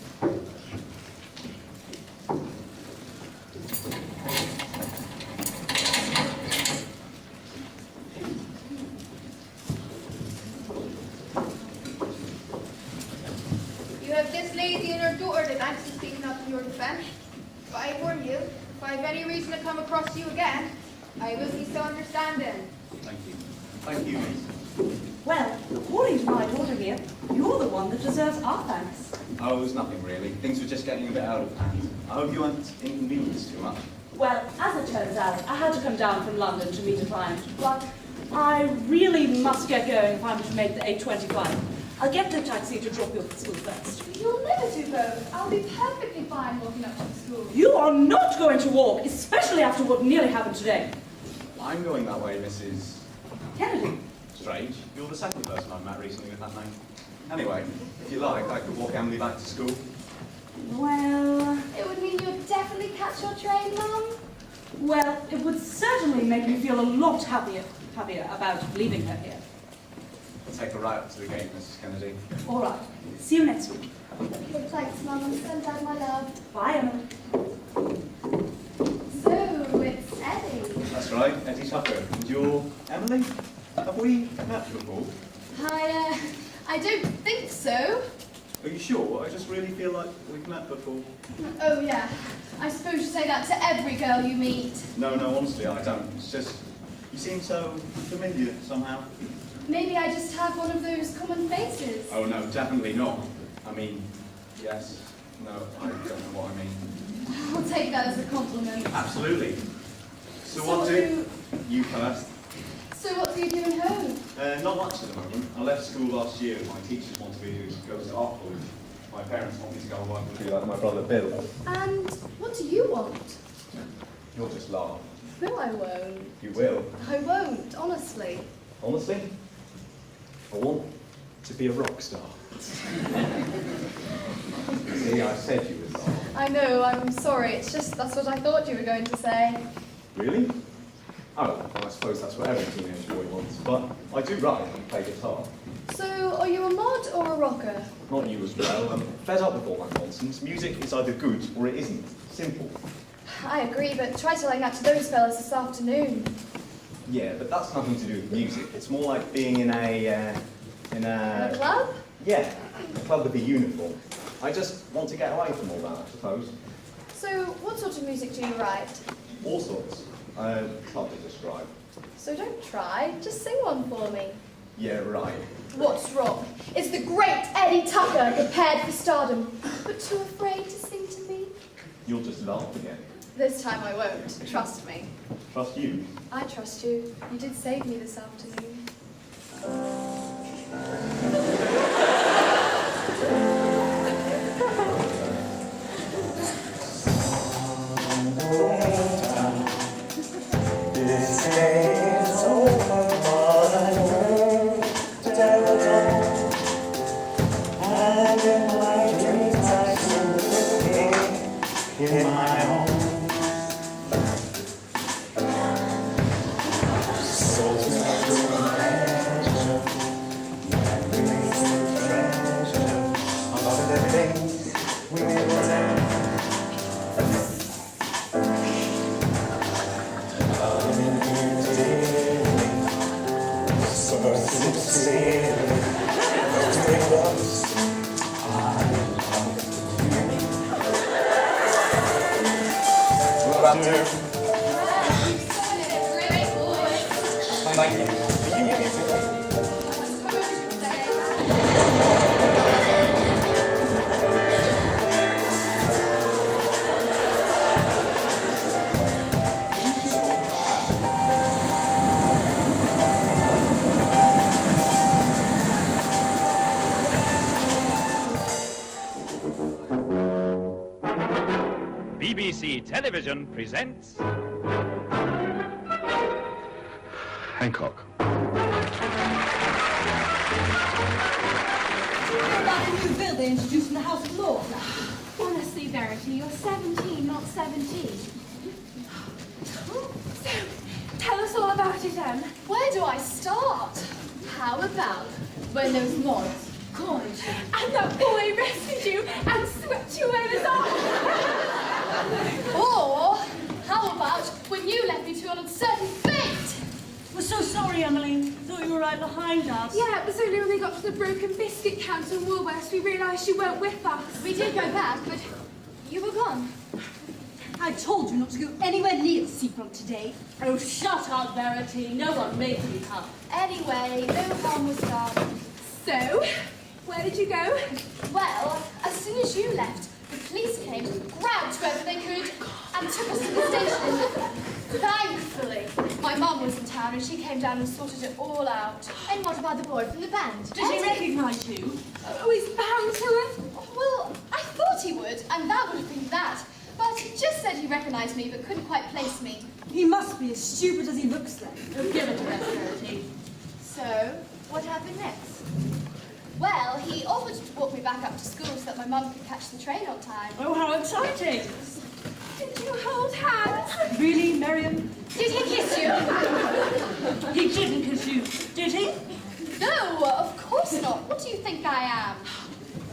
You have this lady and her daughter that I'm speaking up in your defense. But I warn you, if I have any reason to come across you again, I will be so understanding. Thank you. Thank you, Miss. Well, according to my daughter here, you're the one that deserves our thanks. Oh, it was nothing really. Things were just getting a bit out of hand. I hope you weren't inconvenienced too much. Well, as it turns out, I had to come down from London to meet a client, but I really must get going if I'm to make the 8:25. I'll get the taxi to drop you off at school first. You'll never do both. I'll be perfectly fine walking up to the school. You are not going to walk, especially after what nearly happened today. I'm going that way, Mrs. Kennedy. Strange. You're the second person I've met recently with that name. Anyway, if you like, I could walk Emily back to school. Well... It would mean you'd definitely catch your train, Mum. Well, it would certainly make me feel a lot happier about leaving her here. I'll take her right up to the gate, Mrs. Kennedy. All right. See you next week. Well, thanks, Mum, and send Dad my love. Bye, Emily. So, it's Eddie. That's right, Eddie Tucker. And you're Emily? Have we met before? I don't think so. Are you sure? I just really feel like we've met before. Oh, yeah. I suppose you say that to every girl you meet. No, honestly, I don't. It's just, you seem so familiar somehow. Maybe I just have one of those common faces. Oh, no, definitely not. I mean, yes. No, I don't know what I mean. I'll take that as a compliment. Absolutely. So what do you first? So what do you do at home? Not much at the moment. I left school last year. My teachers wanted me to go to art college. My parents want me to go and work with you like my brother Bill. And what do you want? You'll just laugh. No, I won't. You will. I won't, honestly. Honestly? I want to be a rock star. See, I said you would laugh. I know, I'm sorry. It's just that's what I thought you were going to say. Really? Oh, well, I suppose that's what every teenage boy wants. But I do write and play guitar. So, are you a mod or a rocker? Not you as well. I'm fed up with all that nonsense. Music is either good or it isn't. Simple. I agree, but try telling that to those fellas this afternoon. Yeah, but that's nothing to do with music. It's more like being in a club? Yeah, a club with a uniform. I just want to get away from all that, I suppose. So, what sort of music do you write? All sorts. It's hard to describe. So don't try, just sing one for me. Yeah, right. What's wrong? It's the great Eddie Tucker prepared for stardom, but too afraid to sing to me? You'll just laugh again. This time I won't, trust me. Trust you? I trust you. You did save me this afternoon. This day is over, but I won't BBC Television presents... Hancock. About the new bill they introduced in the House of Lords. Honestly, Verity, you're 17, not 17. So, tell us all about it, Em. Where do I start? How about when those mods called you? And that boy rescued you and swept you away the top. Or how about when you left me to an uncertain fate? We're so sorry, Emily. Thought you were right behind us. Yeah, it was only when we got to the broken biscuit counter in Woolworths we realised you weren't with us. We did go back, but you were gone. I told you not to go anywhere near Seabrook today. Oh, shut up, Verity. No one made me come. Anyway, no harm was done. So, where did you go? Well, as soon as you left, the police came, grabbed whoever they could, and took us to the station. Thankfully, my mum was in town and she came down and sorted it all out. And what about the boy from the band? Did he recognise you? Oh, he's bound to have. Well, I thought he would, and that would have been that. But he just said he recognised me, but couldn't quite place me. He must be as stupid as he looks then. Oh, give it to us, Verity. So, what happened next? Well, he offered to walk me back up to school so that my mum could catch the train on time. Oh, how exciting! Did you hold hands? Really, Miriam? Did he kiss you? He didn't kiss you, did he? No, of course not. What do you think I am?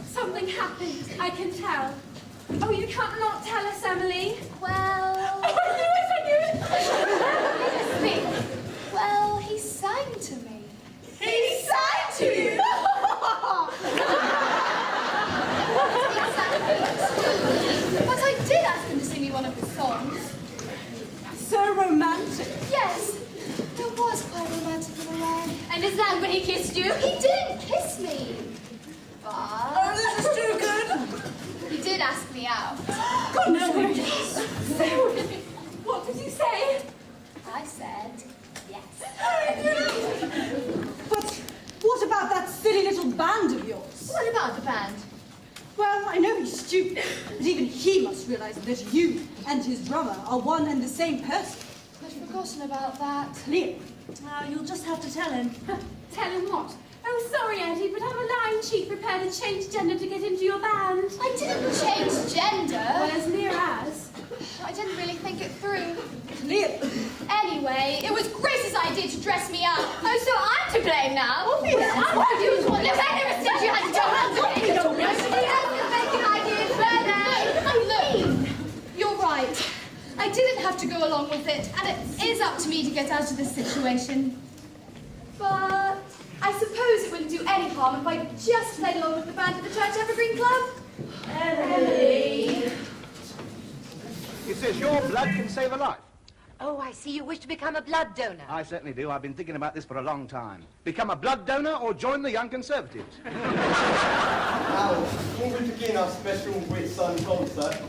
Something happened, I can tell. Oh, you can't not tell us, Emily. Well... Oh, I knew it! Let me think. Well, he sang to me. He sang to you? Exactly. But I did ask him to sing me one of his songs. So romantic. Yes, it was quite romantic in a way. And is that when he kissed you? He didn't kiss me. But... Oh, this is too good. He did ask me out. Goodness gracious. What did you say? I said yes. But what about that silly little band of yours? What about the band? Well, I know he's stupid, but even he must realise that you and his drummer are one and the same person. I'd forgotten about that. Clear. You'll just have to tell him. Tell him what? Oh, sorry, Eddie, but I'm a lying cheat prepared to change gender to get into your band. I didn't change gender. Well, as near as. I didn't really think it through. Clear. Anyway, it was Grace's idea to dress me up. Oh, so I'm to blame now? Obviously. I want to do what I never said you had to do. You don't know. Look, you're right. I didn't have to go along with it, and it is up to me to get out of this situation. But I suppose it wouldn't do any harm if I just played along with the band at the Church Evergreen Club. Emily. It says your blood can save a life. Oh, I see you wish to become a blood donor. I certainly do. I've been thinking about this for a long time. Become a blood donor or join the Young Conservatives. Now, before we begin our special Whitsun concert,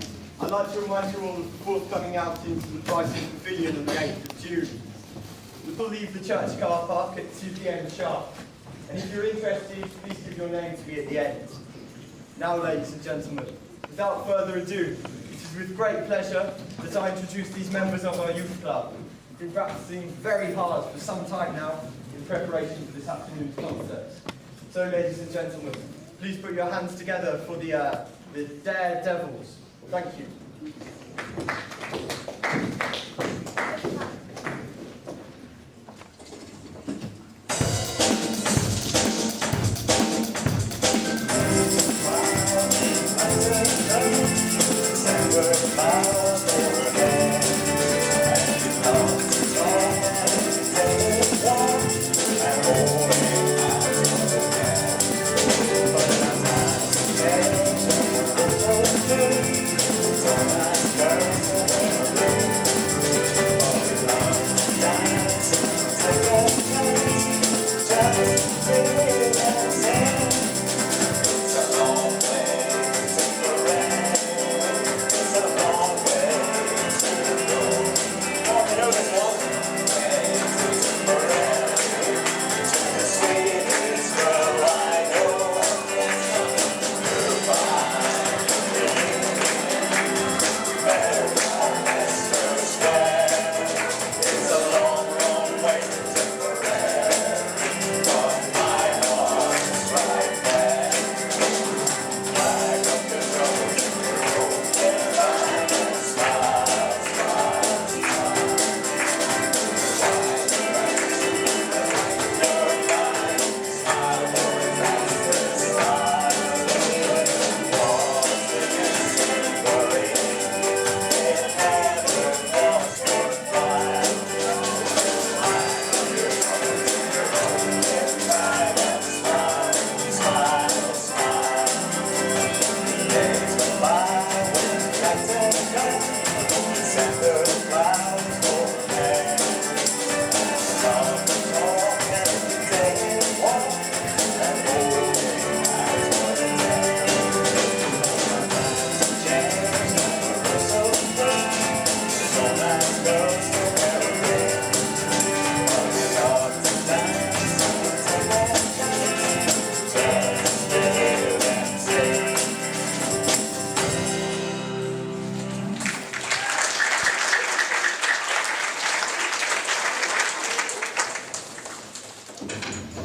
I'd like to remind you all of the forthcoming outing to the Brighton Pavilion on the 8th of June. We'll leave the church car park at 2 p.m. sharp. And if you're interested, please give your name to me at the end. Now, ladies and gentlemen, without further ado, it is with great pleasure that I introduce these members of our youth club. We've been practicing very hard for some time now in preparation for this afternoon's concert. So, ladies and gentlemen, please put your hands together for the Daredevils. Thank you. And all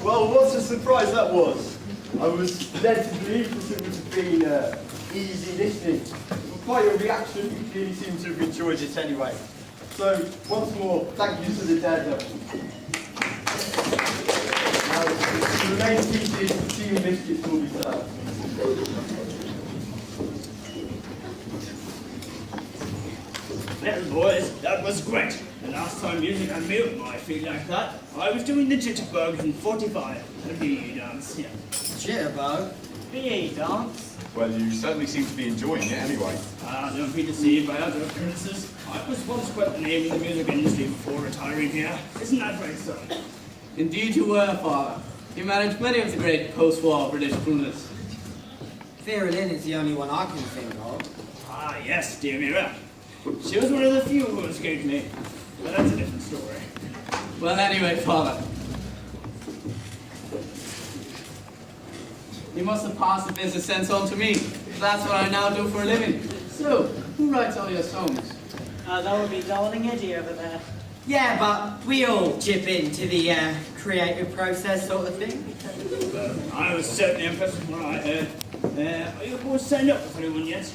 Well, what a surprise that was. I was led to believe that it would have been easy listening. But by your reaction, you clearly seem to have enjoyed it anyway. So, once more, thank you to the Daredevil. Now, the remaining pieces, tea and biscuits will be served. Well, boys, that was great. The last time music had me on my feet like that, I was doing the jitterbug in 45, the BE dance, yeah. Jitterbug? BE dance? Well, you certainly seem to be enjoying it anyway. Don't be deceived by other appearances. I was once quite the name in the music industry before retiring here. Isn't that right, son? Indeed you were, Father. You managed many of the great post-war British crooners. Vera Lynn is the only one I can think of. Ah, yes, dear Vera. She was one of the few who escaped me. But that's a different story. Well, anyway, Father. You must have passed the business sense on to me. That's what I now do for a living. So, who writes all your songs? That would be Darling Eddie over there. Yeah, but we all chip into the creative process sort of thing. I was certainly impressed with what I heard. Are you boys signed up with anyone yet?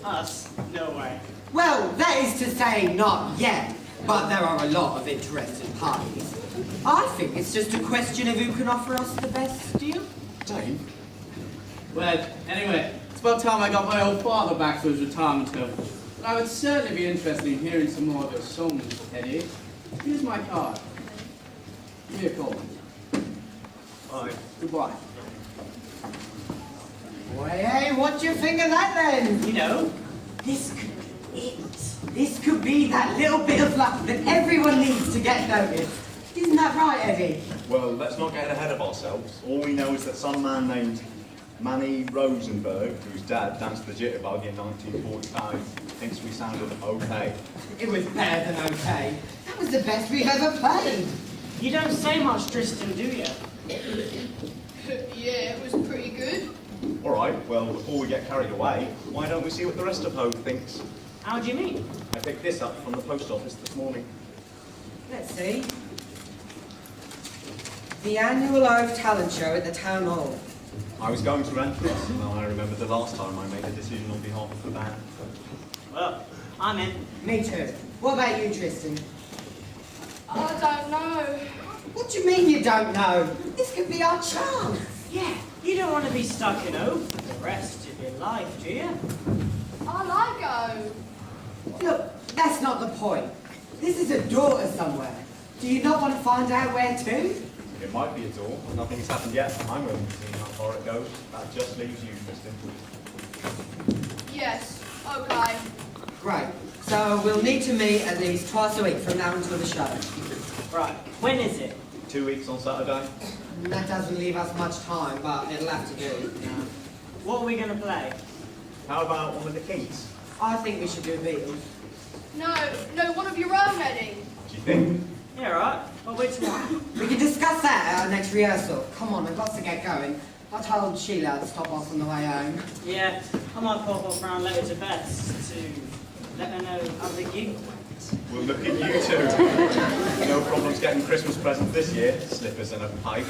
Us? No way. Well, that is to say, not yet. But there are a lot of interested parties. I think it's just a question of who can offer us the best deal. Dave? Well, anyway, it's about time I got my old father back to his retirement home. But I would certainly be interested in hearing some more of your songs, Eddie. Here's my card. Give me a call. Bye. Goodbye. Well, hey, what do you think of that then? You know, this could be it. This could be that little bit of luck that everyone needs to get noticed. Isn't that right, Eddie? Well, let's not get ahead of ourselves. All we know is that some man named Manny Rosenberg, whose dad danced the jitterbug in 1945, thinks we sounded okay. It was better than okay. That was the best we ever played. You don't say much, Tristan, do you? Yeah, it was pretty good. All right, well, before we get carried away, why don't we see what the rest of Hove thinks? How do you mean? I picked this up from the post office this morning. Let's see. The annual Hove Talent Show at the Town Hall. I was going to rent this, and I remembered the last time I made a decision on behalf of the band. Well, I'm in. Me too. What about you, Tristan? I don't know. What do you mean you don't know? This could be our chance. Yeah, you don't want to be stuck in Hove for the rest of your life, do you? I like Hove. Look, that's not the point. This is a door to somewhere. Do you not want to find out where to? It might be a door. Nothing's happened yet. I'm willing to see how far it goes. That just leaves you, Tristan. Yes, okay. Right. So we'll need to meet at least twice a week from now until the show. Right. When is it? 2 weeks on Saturday. That doesn't leave us much time, but it'll have to do. What are we going to play? How about one of the Kinks? I think we should do Beatles. No, one of your own, Eddie. What do you think? Yeah, right. Well, which one? We can discuss that at our next rehearsal. Come on, I've got to get going. I told Sheila to stop off on the way home. Yeah, I might pop off round later to Bess to let her know how the gig went. Well, look at you two. No problems getting Christmas presents this year. Slippers and a pipe.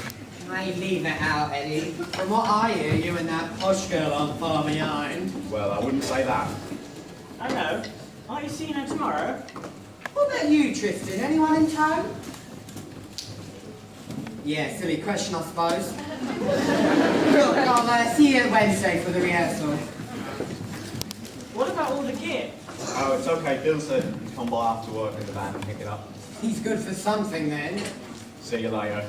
Hey, leave it out, Eddie. From what I hear, you and that posh girl aren't far behind. Well, I wouldn't say that. I know. Are you seeing her tomorrow? What about you, Tristan? Anyone in tow? Yeah, silly question, I suppose. Look, I'll see you Wednesday for the rehearsal. What about all the gear? Oh, it's okay. Bill said he'd come by after work in the van and pick it up. He's good for something, then. See you later.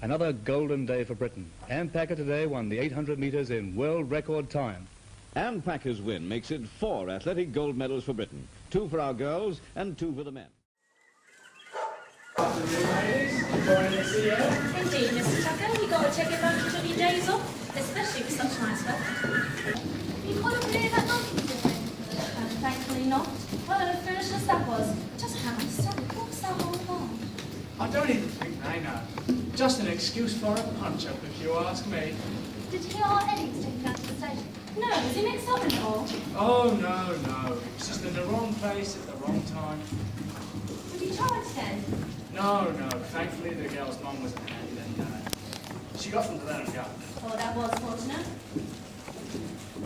Another golden day for Britain. Ann Packer today won the 800 metres in world record time. Ann Packer's win makes it 4 athletic gold medals for Britain. 2 for our girls and 2 for the men. Indeed, Mr. Tucker, you got to take advantage of your days off, especially with such nice weather. You want to play that monkey thankfully not. What a foolishness that was. Just can't understand it. What was that all about? I don't even think they know. Just an excuse for a punch-up, if you ask me. Did he or Eddie was taken out to the station? No, was he mixed up in it all? Oh, no. It's just in the wrong place at the wrong time. Was he charged then? No. Thankfully, the girl's mum was at hand, and she got them to let him go. Oh, that was fortunate.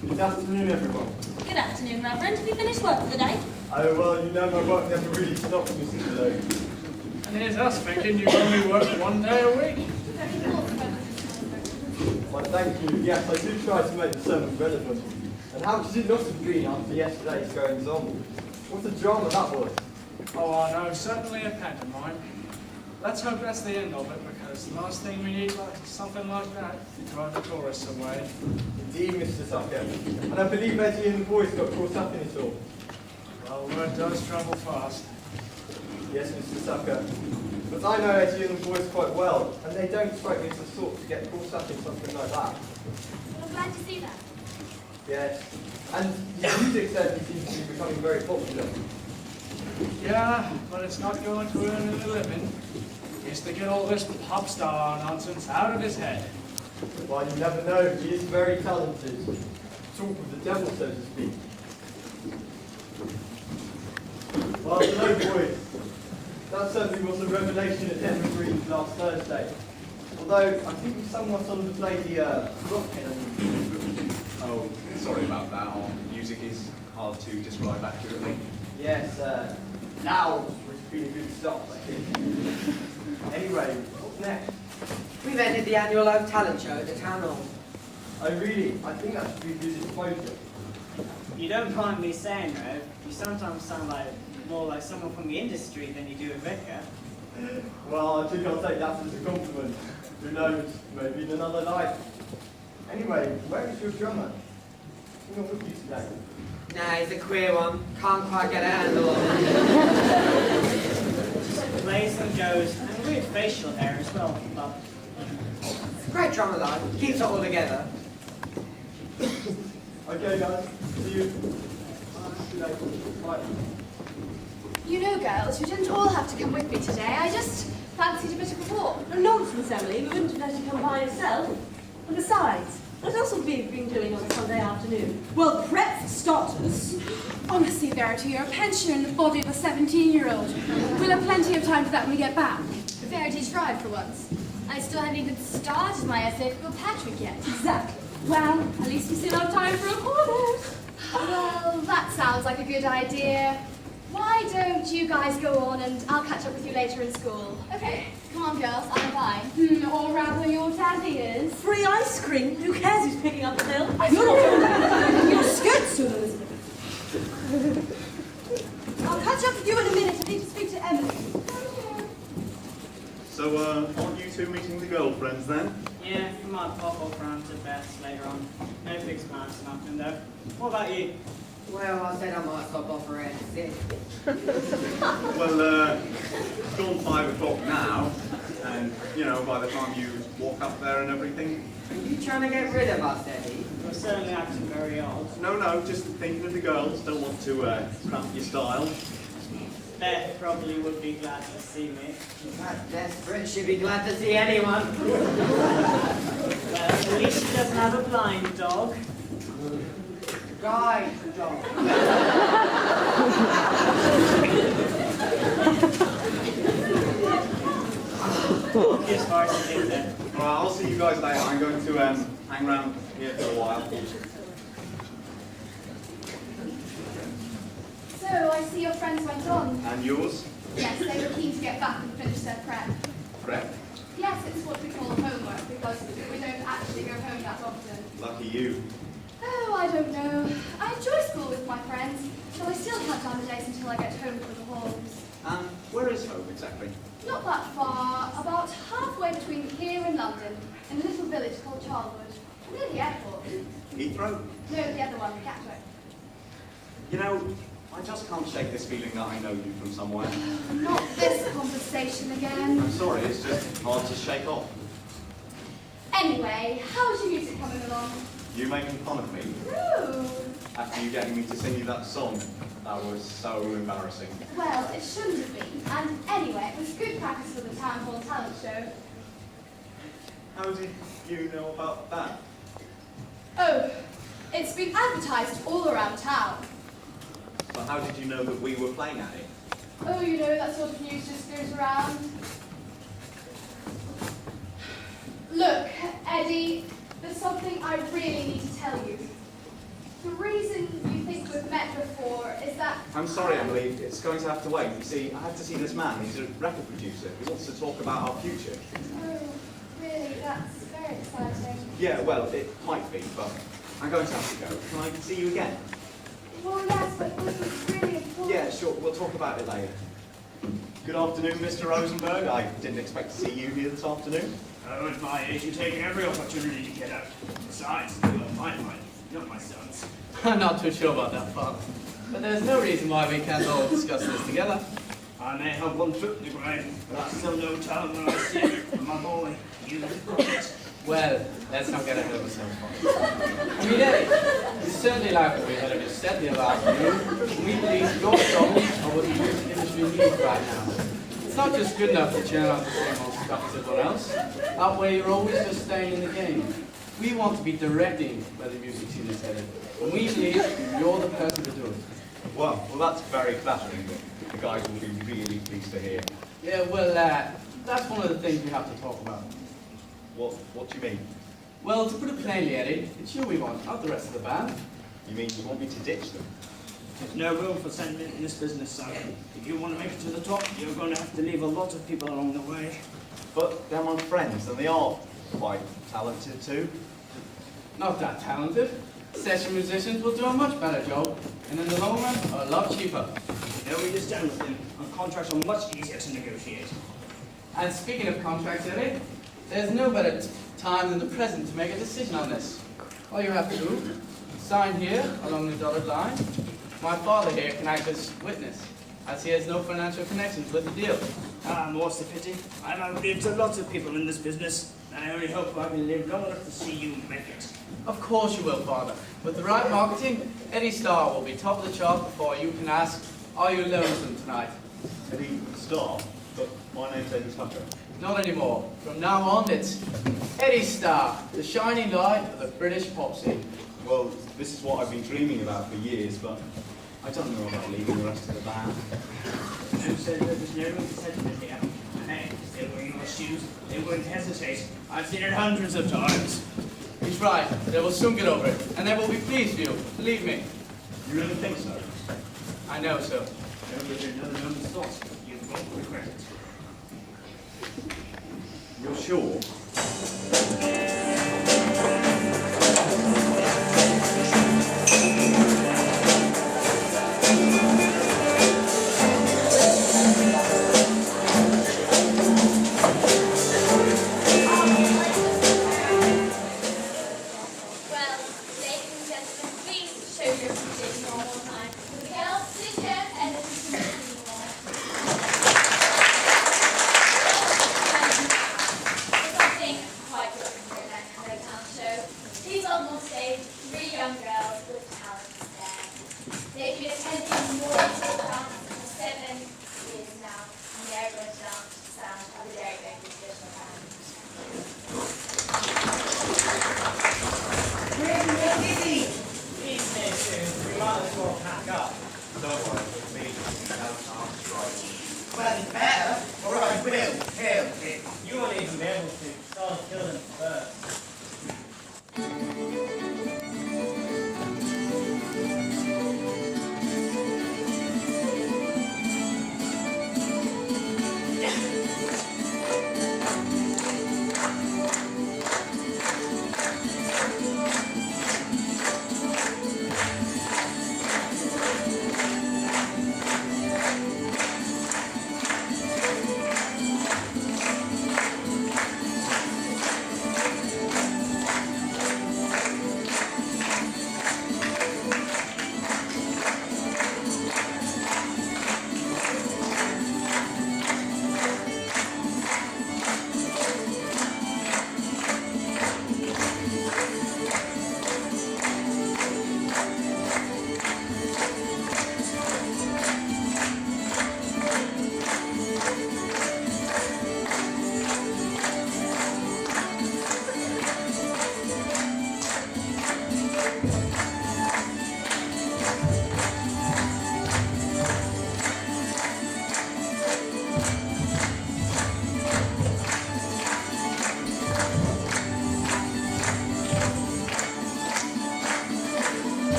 Good afternoon, everyone. Good afternoon, Reverend. Have you finished work for the day? Oh, well, you know my work never really stops, Mrs. Lowe. And here's us thinking you only work 1 day a week. Well, thank you. Yes, I do try to make the sermon relevant. And how could it not have been after yesterday's goings-on? What a drama that was. Oh, I know. Certainly a pantomime. Let's hope that's the end of it, because the last thing we need is something like that to drive the tourists away. Indeed, Mr. Tucker. And I believe Eddie and the boys got caught up in it all. Well, word does travel fast. Yes, Mr. Tucker. But I know Eddie and the boys quite well, and they don't strike me as the sort to get caught up in something like that. I'm glad to see that. Yes. And the music certainly seems to be becoming very popular. Yeah, but it's not going to earn him a living. He's to get all this pop star nonsense out of his head. Well, you never know. He is very talented. Talk of the devil, so to speak. Well, hello, boys. That certainly was a revelation at Edmund Green last Thursday. Although, I think we somewhat underplayed the rock element. Oh, sorry about that. Our music is hard to describe accurately. Yes, now would be a good stop, I think. Anyway, what's next? We've ended the annual Oak Talent Show at the Town Hall. Oh, really? I think that should be a good exposure. You don't mind me saying, Rev, you sometimes sound more like someone from the industry than you do a vicar. Well, I think I'll take that as a compliment. Who knows, maybe in another life. Anyway, where is your drummer? He's not with you today. Nah, he's a queer one. Can't quite get a handle on it. Plays and goes, and weird facial hair as well, but... Great drummer though. Keeps it all together. Okay, guys. See you. Bye. You know, girls, you didn't all have to come with me today. I just fancied a bit of a walk. Nonsense, Emily. We wouldn't have let you come by yourself. And besides, what else have we been doing on a Sunday afternoon? Well, prep for starters. Honestly, Verity, you're a pensioner in the body of a 17-year-old. We'll have plenty of time for that when we get back. Verity tried for once. I still haven't even started my essay for Patrick yet. Exactly. Well, at least we still have time for a quarter. Well, that sounds like a good idea. Why don't you guys go on and I'll catch up with you later in school. Okay, come on girls, I'm fine. Or rather your daddy is. Free ice cream? Who cares who's picking up the bill? You're not doing that. You're scared soon, Elizabeth. I'll catch up with you in a minute. I need to speak to Emily. So, aren't you two meeting the girlfriends then? Yeah, we might pop off round to Beth's later on. No fixed plans or nothing though. What about you? Well, I said I might stop off for a sit. Well, it's gone 5 o'clock now, and, you know, by the time you walk up there and everything... Are you trying to get rid of us, Eddie? You're certainly acting very odd. No, just thinking of the girls. Don't want to cramp your style. Beth probably would be glad to see me. That desperate, she'd be glad to see anyone. Well, at least she doesn't have a blind dog. Guide dog. As far as it is then. Alright, I'll see you guys later. I'm going to hang around here for a while. So, I see your friends went on. And yours? Yes, they were keen to get back and finish their prep. Prep? Yes, it's what we call homework because we don't actually go home that often. Lucky you. Oh, I don't know. I enjoy school with my friends, so I still count down the days until I get home from the halls. Where is home exactly? Not that far, about halfway between here and London, in a little village called Charlwood, near the airport. Heathrow? No, the other one, Gatwick. You know, I just can't shake this feeling that I know you from somewhere. Not this conversation again. I'm sorry, it's just hard to shake off. Anyway, how's your music coming along? You making fun of me? No, after you getting me to sing you that song. That was so embarrassing. Well, it shouldn't have been. And anyway, it was good practice for the town hall talent show. How did you know about that? Oh, it's been advertised all around town. But how did you know that we were playing at it? Oh, you know, that sort of news just goes around. Look, Eddie, there's something I really need to tell you. The reason you think we've met before is that... I'm sorry, Emily, it's going to have to wait. You see, I had to see this man. He's a record producer. He wants to talk about our future. Oh, really? That's very exciting. Yeah, well, it might be, but I'm going to have to go. Can I see you again? Well, yes, but this is really important. Yeah, sure. We'll talk about it later. Good afternoon, Mr. Rosenberg. I didn't expect to see you here this afternoon. Oh, at my age, you take every opportunity to get out. Besides, you are my money, not my son's. I'm not too sure about that, Father. But there's no reason why we can't all discuss this together. I may have one foot in the grave, but I still know town when I see it. And my boy, you got it. Well, let's not get ahead of ourselves, Father. I mean, Eddie, we certainly like what we heard of your set the other afternoon. We believe your songs are what the music industry needs right now. It's not just good enough to churn out the same old stuff as everyone else. That way you're always just staying in the game. We want to be directing where the music scene is headed. And we believe you're the person to do it. Well, that's very flattering. The guys will be really pleased to hear. Yeah, well, that's one of the things we have to talk about. What do you mean? Well, to put it plainly, Eddie, it's you we want, not the rest of the band. You mean you want me to ditch them? There's no room for sentiment in this business, son. If you want to make it to the top, you're going to have to leave a lot of people along the way. But they're my friends, and they are quite talented too. Not that talented. Session musicians will do a much better job, and in the long run, are a lot cheaper. No, we just stand with them, and contracts are much easier to negotiate. And speaking of contracts, Eddie, there's no better time than the present to make a decision on this. All you have to do, sign here along the dotted line. My father here can act as witness, as he has no financial connections with the deal. Ah, more's the pity. I've outlived a lot of people in this business, and I only hope I can live long enough to see you make it. Of course you will, Father. With the right marketing, Eddie Starr will be top of the chart before you can ask, are you lonesome tonight? Eddie Starr? But my name's Eddie Tucker. Not anymore. From now on, it's Eddie Starr, the shining light of the British pop scene. Well, this is what I've been dreaming about for years, but I don't know about leaving the rest of the band. Who said there was no room for sentiment here? Hey, if they were in your shoes, they wouldn't hesitate. I've seen it hundreds of times. He's right. They will soon get over it, and they will be pleased for you. Believe me. You really think so? I know so. Don't give it another moment's thought. You won't regret it. You're sure?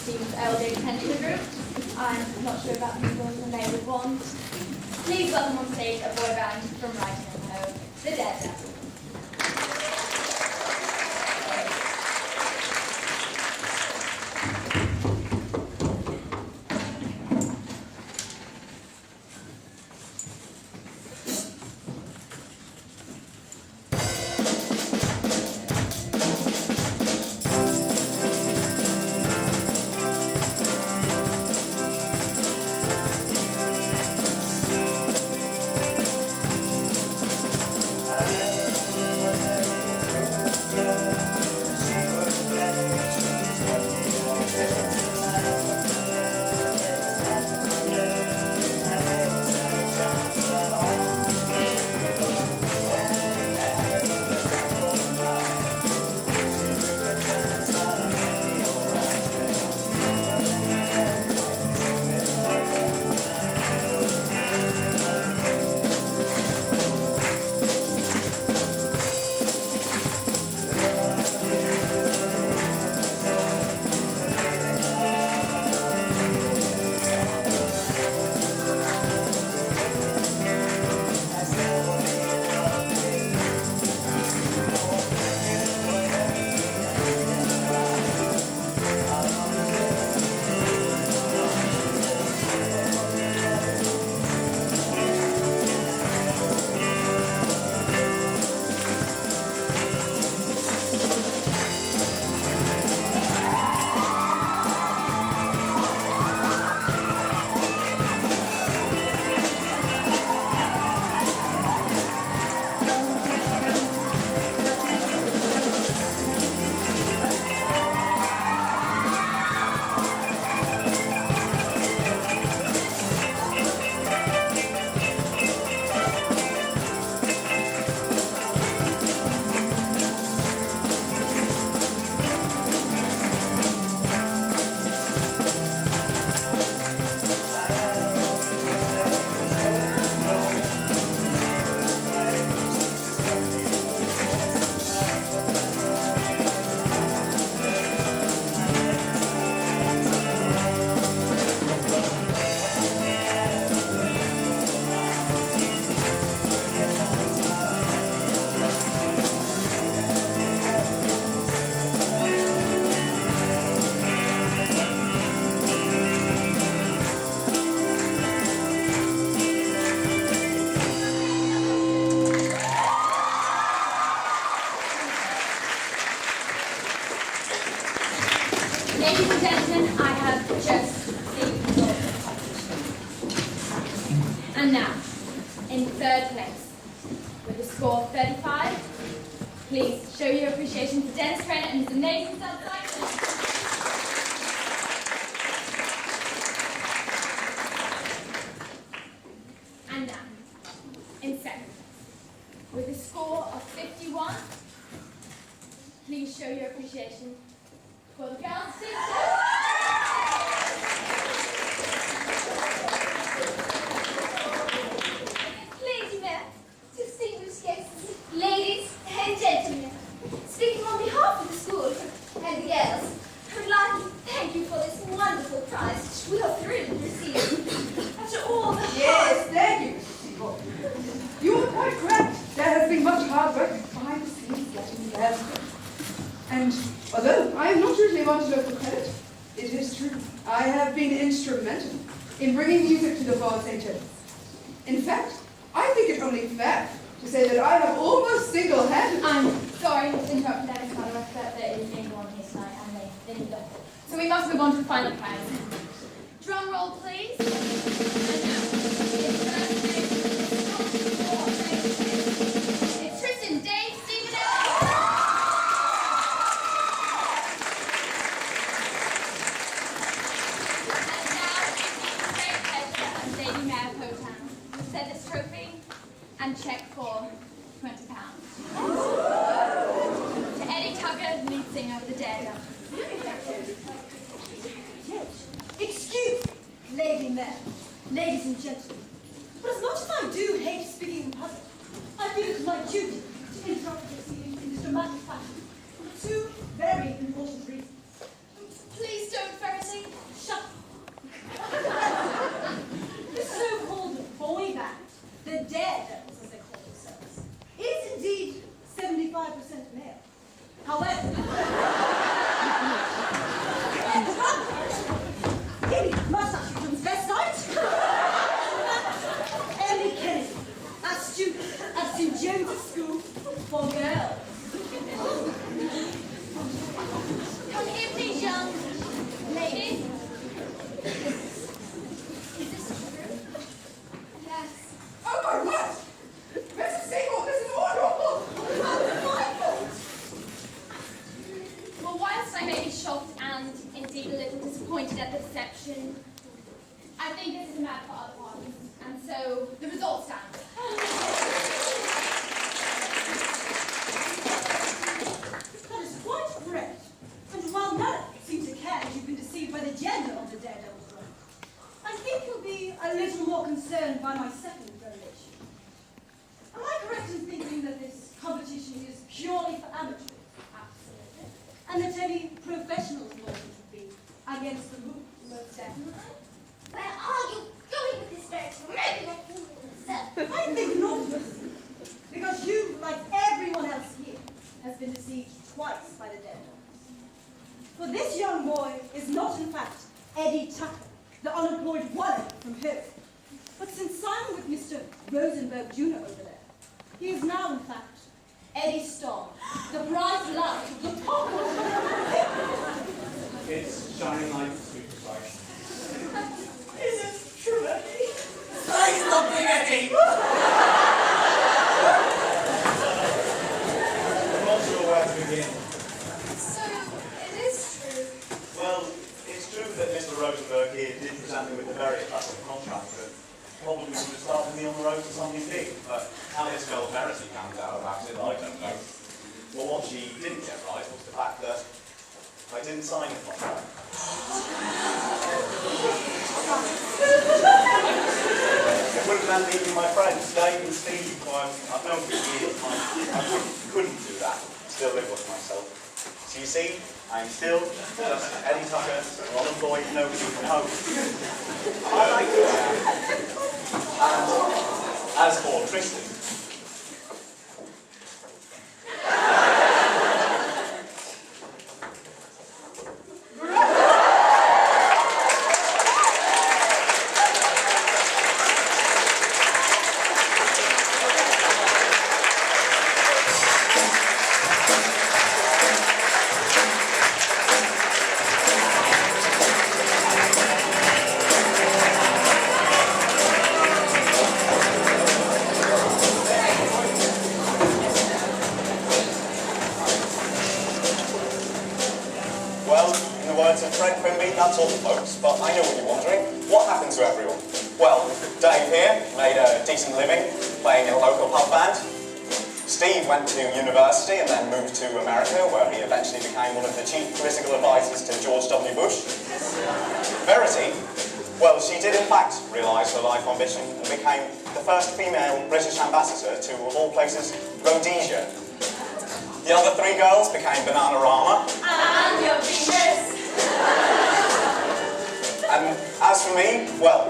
seems LJ attending the group. I'm not sure about people than they would want. Please welcome on stage a boy band from Brighton and Hove, the Daredevils. Ladies and gentlemen, I have just seen the results of the competition. And now, in third place, with a score of 35, please show your appreciation to Dennis Trainer and his amazing self-selection. And now, in second, with a score of 51, please show your appreciation for the girls' teacher. Lady Mayor, distinguished guests, ladies and gentlemen, speaking on behalf of the school and the girls, I would like to thank you for this wonderful prize which we are thrilled to receive. After all the Yes, thank you, Mrs. Seagull. You are quite correct. There has been much hard work behind the scenes getting there. And although I am not usually one to look for credit, it is true. I have been instrumental in bringing music to the Bar St. John's. In fact, I think it only fair to say that I have almost single-handed. I'm sorry to interrupt that, Miss Conrad, but there is anyone here tonight and they need that. So we must move on to the final prize. Drum roll, please. And now, it's Tristan, Dave, Stephen, Lady Mayor Potown, send this trophy and check for £20. To Eddie Tugger, lead singer of the Daredevils. Excuse me, Lady Mayor, ladies and gentlemen, but as much as I do hate speaking in public, I feel it is my duty to interrupt the proceedings in this dramatic fashion for two very important reasons. Please don't, Verity. deception. I think this is a matter for other parties, and so the result stands. That is quite correct. And while none of you seem to care that you've been deceived by the gender of the daredevil girl, I think you'll be a little more concerned by my second revelation. Am I correct in thinking that this competition is purely for amateurs? Absolutely. And that any professionals wanting to be against the rules? Most definitely. Where are you going with this very maybe not yourself? I think not, because you, like everyone else here, has been deceived twice by the daredevil. For this young boy is not, in fact, Eddie Tucker, the unemployed wallet from here. But since signing with Mr. Rosenberg Jr. over there, he is now, in fact, Eddie Starr, the bright light of the pop. It's shining like a superstar. Is it true, Eddie? Say something, Eddie! I'm not sure where to begin. So, it is true. Well, it's true that Mr. Rosenberg here did present me with a very attractive contract that probably would have started me on the road to something big, but how this girl Verity found out about it, I don't know. Well, what she didn't get right was the fact that I didn't sign the contract. It would have meant meeting my friends, Dave and Steve, who I've known for years. I couldn't do that, still live with myself. So you see, I'm still just Eddie Tucker, an unemployed nobody from home. I like who I am. And as for Tristan, that's all folks, but I know what you're wondering. What happened to everyone? Well, Dave here made a decent living playing in a local pub band. Steve went to university and then moved to America, where he eventually became one of the chief political advisors to George W. Bush. Verity, well, she did in fact realise her life ambition and became the first female British ambassador to, of all places, Rhodesia. The other three girls became Bananarama. And your Venus. And as for me, well,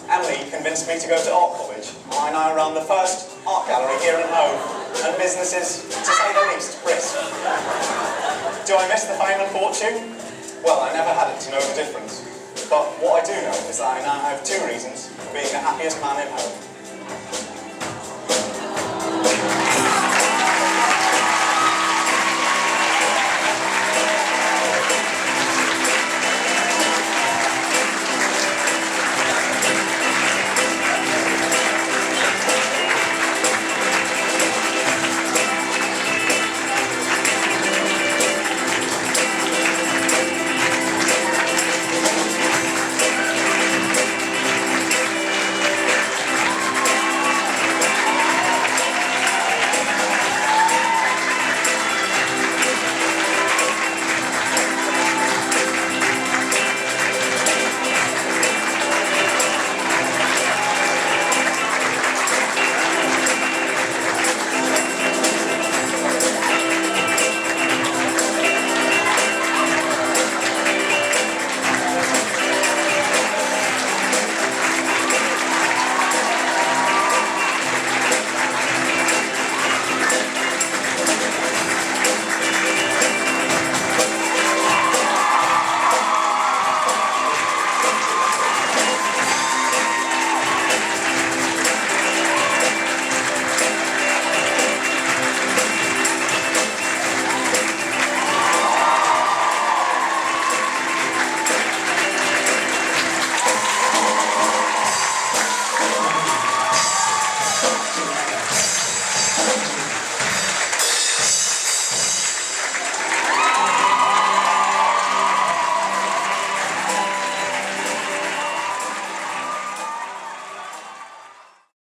Emily convinced me to go to art college. I now run the first art gallery here at home, and business is, to say the least, brisk. Do I miss the fame and fortune? Well, I never had it to know the difference. But what I do know is that I now have 2 reasons for being the happiest man in home.